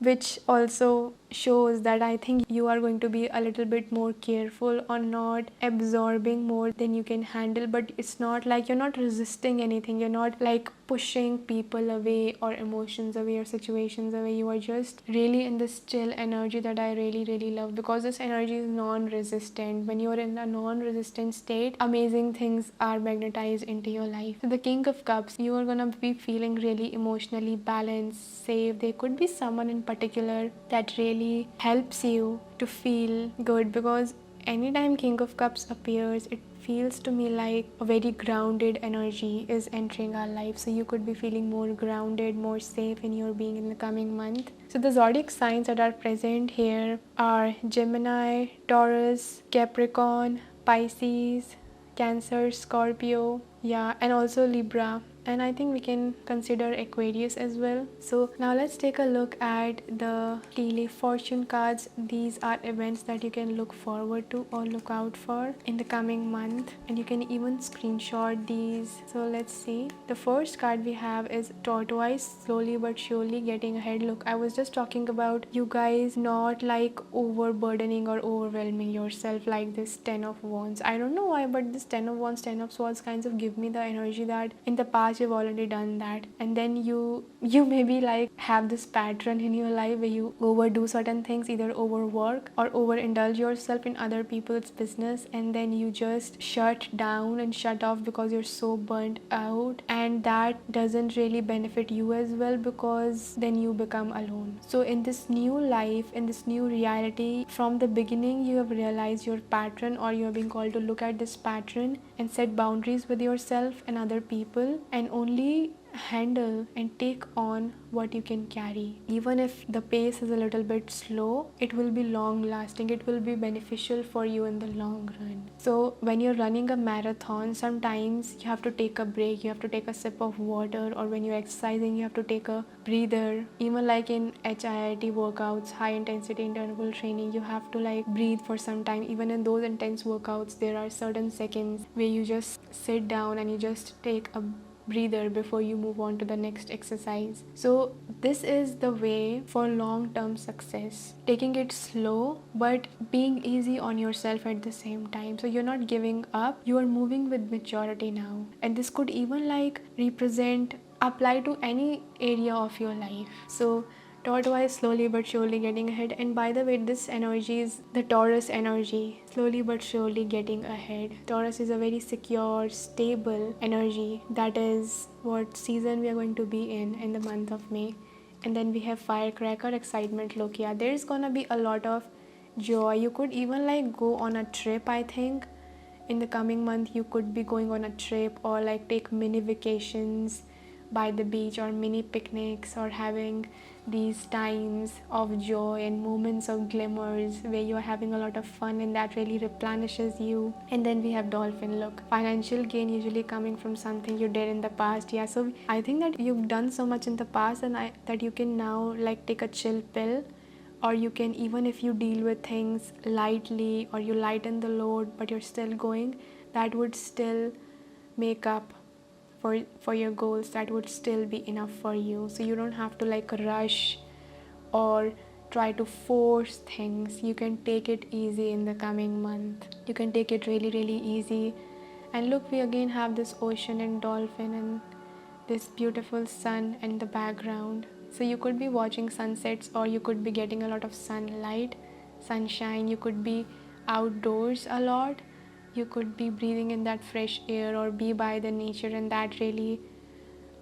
Which also shows that I think you are going to be a little bit more careful on not absorbing more than you can handle. But it's not like you're not resisting anything. You're not like pushing people away or emotions away or situations away. You are just really in this chill energy that I really love, because this energy is non-resistant. When you're in a non-resistant state, amazing things are magnetized into your life. So the King of Cups, you are gonna be feeling really emotionally balanced, safe. There could be someone in particular that really helps you to feel good, because anytime King of Cups appears, it feels to me like a very grounded energy is entering our life. So you could be feeling more grounded, more safe in your being in the coming month. So the zodiac signs that are present here are Gemini, Taurus, Capricorn, Pisces, Cancer, Scorpio, yeah, and also Libra. And I think we can consider Aquarius as well. So now let's take a look at the tea leaf fortune cards. These are events that you can look forward to or look out for in the coming month, and you can even screenshot these. So let's see. The first card we have is Tortoise, slowly but surely getting ahead. Look, I was just talking about you guys not like overburdening or overwhelming yourself like this 10 of wands. I don't know why, but this 10 of wands, 10 of swords kinds of give me the energy that in the past you've already done that, and then you maybe like have this pattern in your life where you overdo certain things, either overwork or overindulge yourself in other people's business, and then you just shut down and shut off because you're so burnt out, and that doesn't really benefit you as well, because then you become alone. So in this new life, in this new reality, from the beginning you have realized your pattern, or you are being called to look at this pattern and set boundaries with yourself and other people, and only handle and take on what you can carry. Even if the pace is a little bit slow, it will be long lasting. It will be beneficial for you in the long run. So when you're running a marathon, sometimes you have to take a break, you have to take a sip of water, or when you're exercising, you have to take a breather. Even like in HIIT workouts, high intensity interval training, you have to like breathe for some time. Even in those intense workouts, there are certain seconds where you just sit down and you just take a breather before you move on to the next exercise. So this is the way for long-term success, taking it slow but being easy on yourself at the same time. So you're not giving up, you are moving with maturity now. And this could even like represent, apply to any area of your life. So tortoise slowly but surely getting ahead. And by the way, this energy is the Taurus energy, slowly but surely getting ahead. Taurus is a very secure, stable energy. That is what season we are going to be in the month of May. And then we have firecracker, excitement, Lokia. There's gonna be a lot of joy. You could even like go on a trip, I think. In the coming month, you could be going on a trip or like take mini vacations by the beach or mini picnics, or having these times of joy and moments of glimmers where you are having a lot of fun, and that really replenishes you. And then we have dolphin, look, financial gain usually coming from something you did in the past. Yeah, so I think that you've done so much in the past, and that you can now like take a chill pill, or you can, even if you deal with things lightly or you lighten the load but you're still going, that would still make up for your goals. That would still be enough for you. So you don't have to like rush or try to force things. You can take it easy in the coming month. You can take it really, really easy. And look, we again have this ocean and dolphin and this beautiful sun in the background. So you could be watching sunsets, or you could be getting a lot of sunlight, sunshine. You could be outdoors a lot. You could be breathing in that fresh air or be by the nature, and that really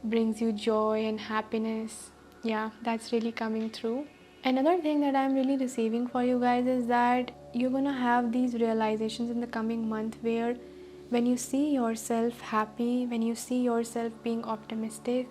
brings you joy and happiness. Yeah, that's really coming through. Another thing that I'm really receiving for you guys is that you're gonna have these realizations in the coming month where when you see yourself happy, when you see yourself being optimistic,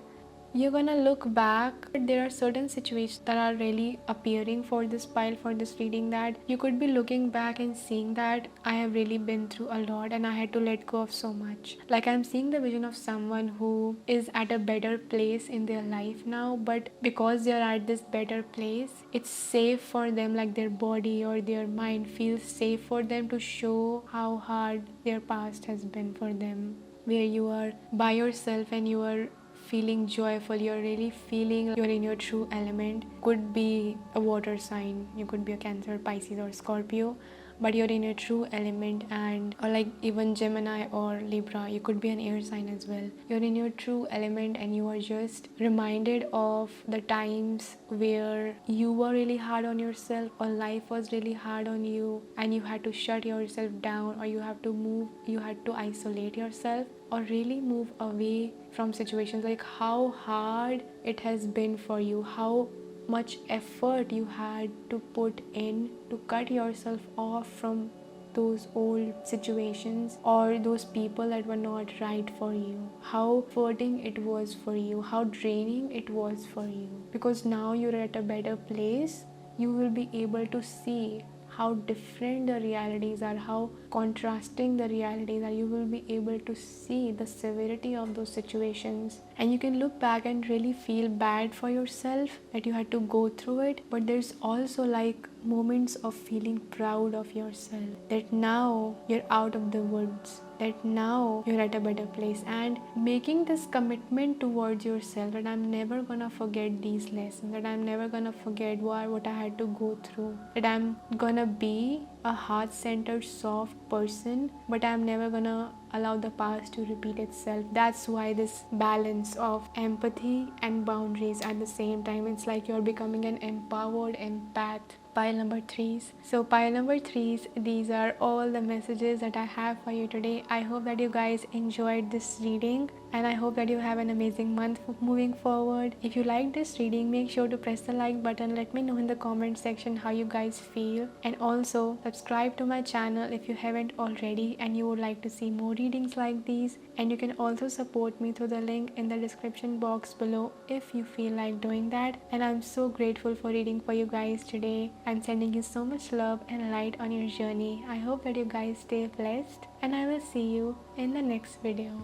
you're gonna look back. There are certain situations that are really appearing for this pile, for this reading, that you could be looking back and seeing that I have really been through a lot and I had to let go of so much. Like, I'm seeing the vision of someone who is at a better place in their life now, but because they're at this better place, it's safe for them, like their body or their mind feels safe for them to show how hard their past has been for them. Where you are by yourself and you are feeling joyful, you're really feeling you're in your true element. Could be a water sign, you could be a Cancer, Pisces, or Scorpio, but you're in your true element. And or like even Gemini or Libra, you could be an air sign as well. You're in your true element and you are just reminded of the times where you were really hard on yourself, or life was really hard on you and you had to shut yourself down, or you had to isolate yourself, or really move away from situations. Like how hard it has been for you, how much effort you had to put in to cut yourself off from those old situations or those people that were not right for you, how hurting it was for you, how draining it was for you. Because now you're at a better place, you will be able to see how different the realities are, how contrasting the realities are. You will be able to see the severity of those situations, and you can look back and really feel bad for yourself that you had to go through it. But there's also like moments of feeling proud of yourself, that now you're out of the woods, that now you're at a better place, and making this commitment towards yourself that I'm never gonna forget these lessons, that I'm never gonna forget what I had to go through, that I'm gonna be a heart-centered, soft person, but I'm never gonna allow the past to repeat itself. That's why this balance of empathy and boundaries at the same time. It's like you're becoming an empowered empath. Pile number threes. So pile number threes, these are all the messages that I have for you today. I hope that you guys enjoyed this reading, and I hope that you have an amazing month moving forward. If you like this reading, make sure to press the like button. Let me know in the comment section how you guys feel, and also subscribe to my channel if you haven't already and you would like to see more readings like these. And you can also support me through the link in the description box below if you feel like doing that. And I'm so grateful for reading for you guys today. I'm sending you so much love and light on your journey. I hope that you guys stay blessed, and I will see you in the next video.